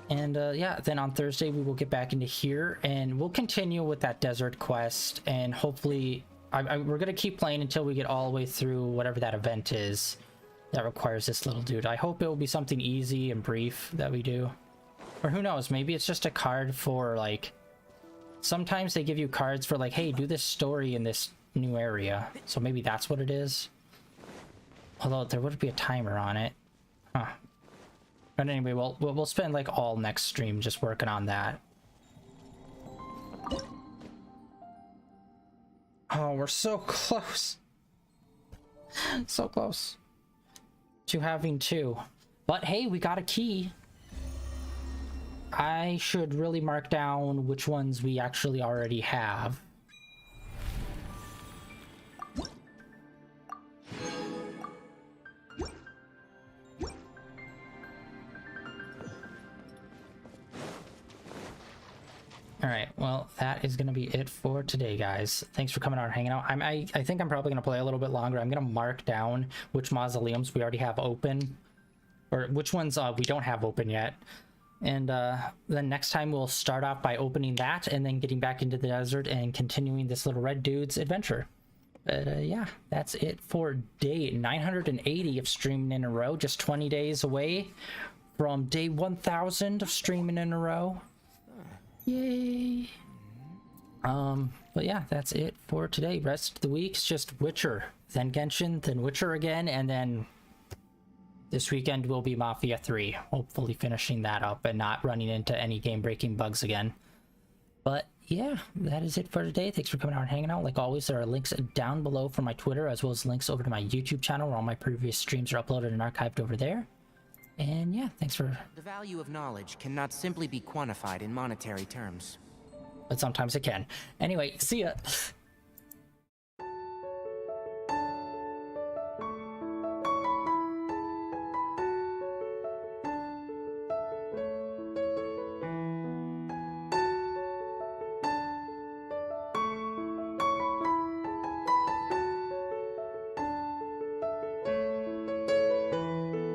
And yeah, then on Thursday we will get back into here and we'll continue with that desert quest, and hopefully we're gonna keep playing until we get all the way through whatever that event is that requires this little dude. I hope it will be something easy and brief that we do, or who knows, maybe it's just a card for, like, sometimes they give you cards for like, hey, do this story in this new area, so maybe that's what it is, although there would be a timer on it. Huh. But anyway, we'll spend like all next stream just working on that. Oh, we're so close. So close to having 2. But hey, we got a key. I should really mark down which ones we actually already have. Alright, well, that is going to be it for today, guys. Thanks for coming out and hanging out. I think I'm probably going to play a little bit longer. I'm going to mark down which mausoleums we already have open, or which ones we don't have open yet. And then next time we'll start off by opening that and then getting back into the desert and continuing this little red dude's adventure. But yeah, that's it for day 980 of streaming in a row. Just 20 days away from day 1000 of streaming in a row. Yay. But yeah, that's it for today. Rest of the week's just Witcher, then Genshin, then Witcher again, and then this weekend will be Mafia 3. Hopefully finishing that up and not running into any game-breaking bugs again. But yeah, that is it for today. Thanks for coming out and hanging out. Like always, there are links down below for my Twitter, as well as links over to my YouTube channel where all my previous streams are uploaded and archived over there. And yeah, thanks for... The value of knowledge cannot simply be quantified in monetary terms. But sometimes it can. Anyway, see ya!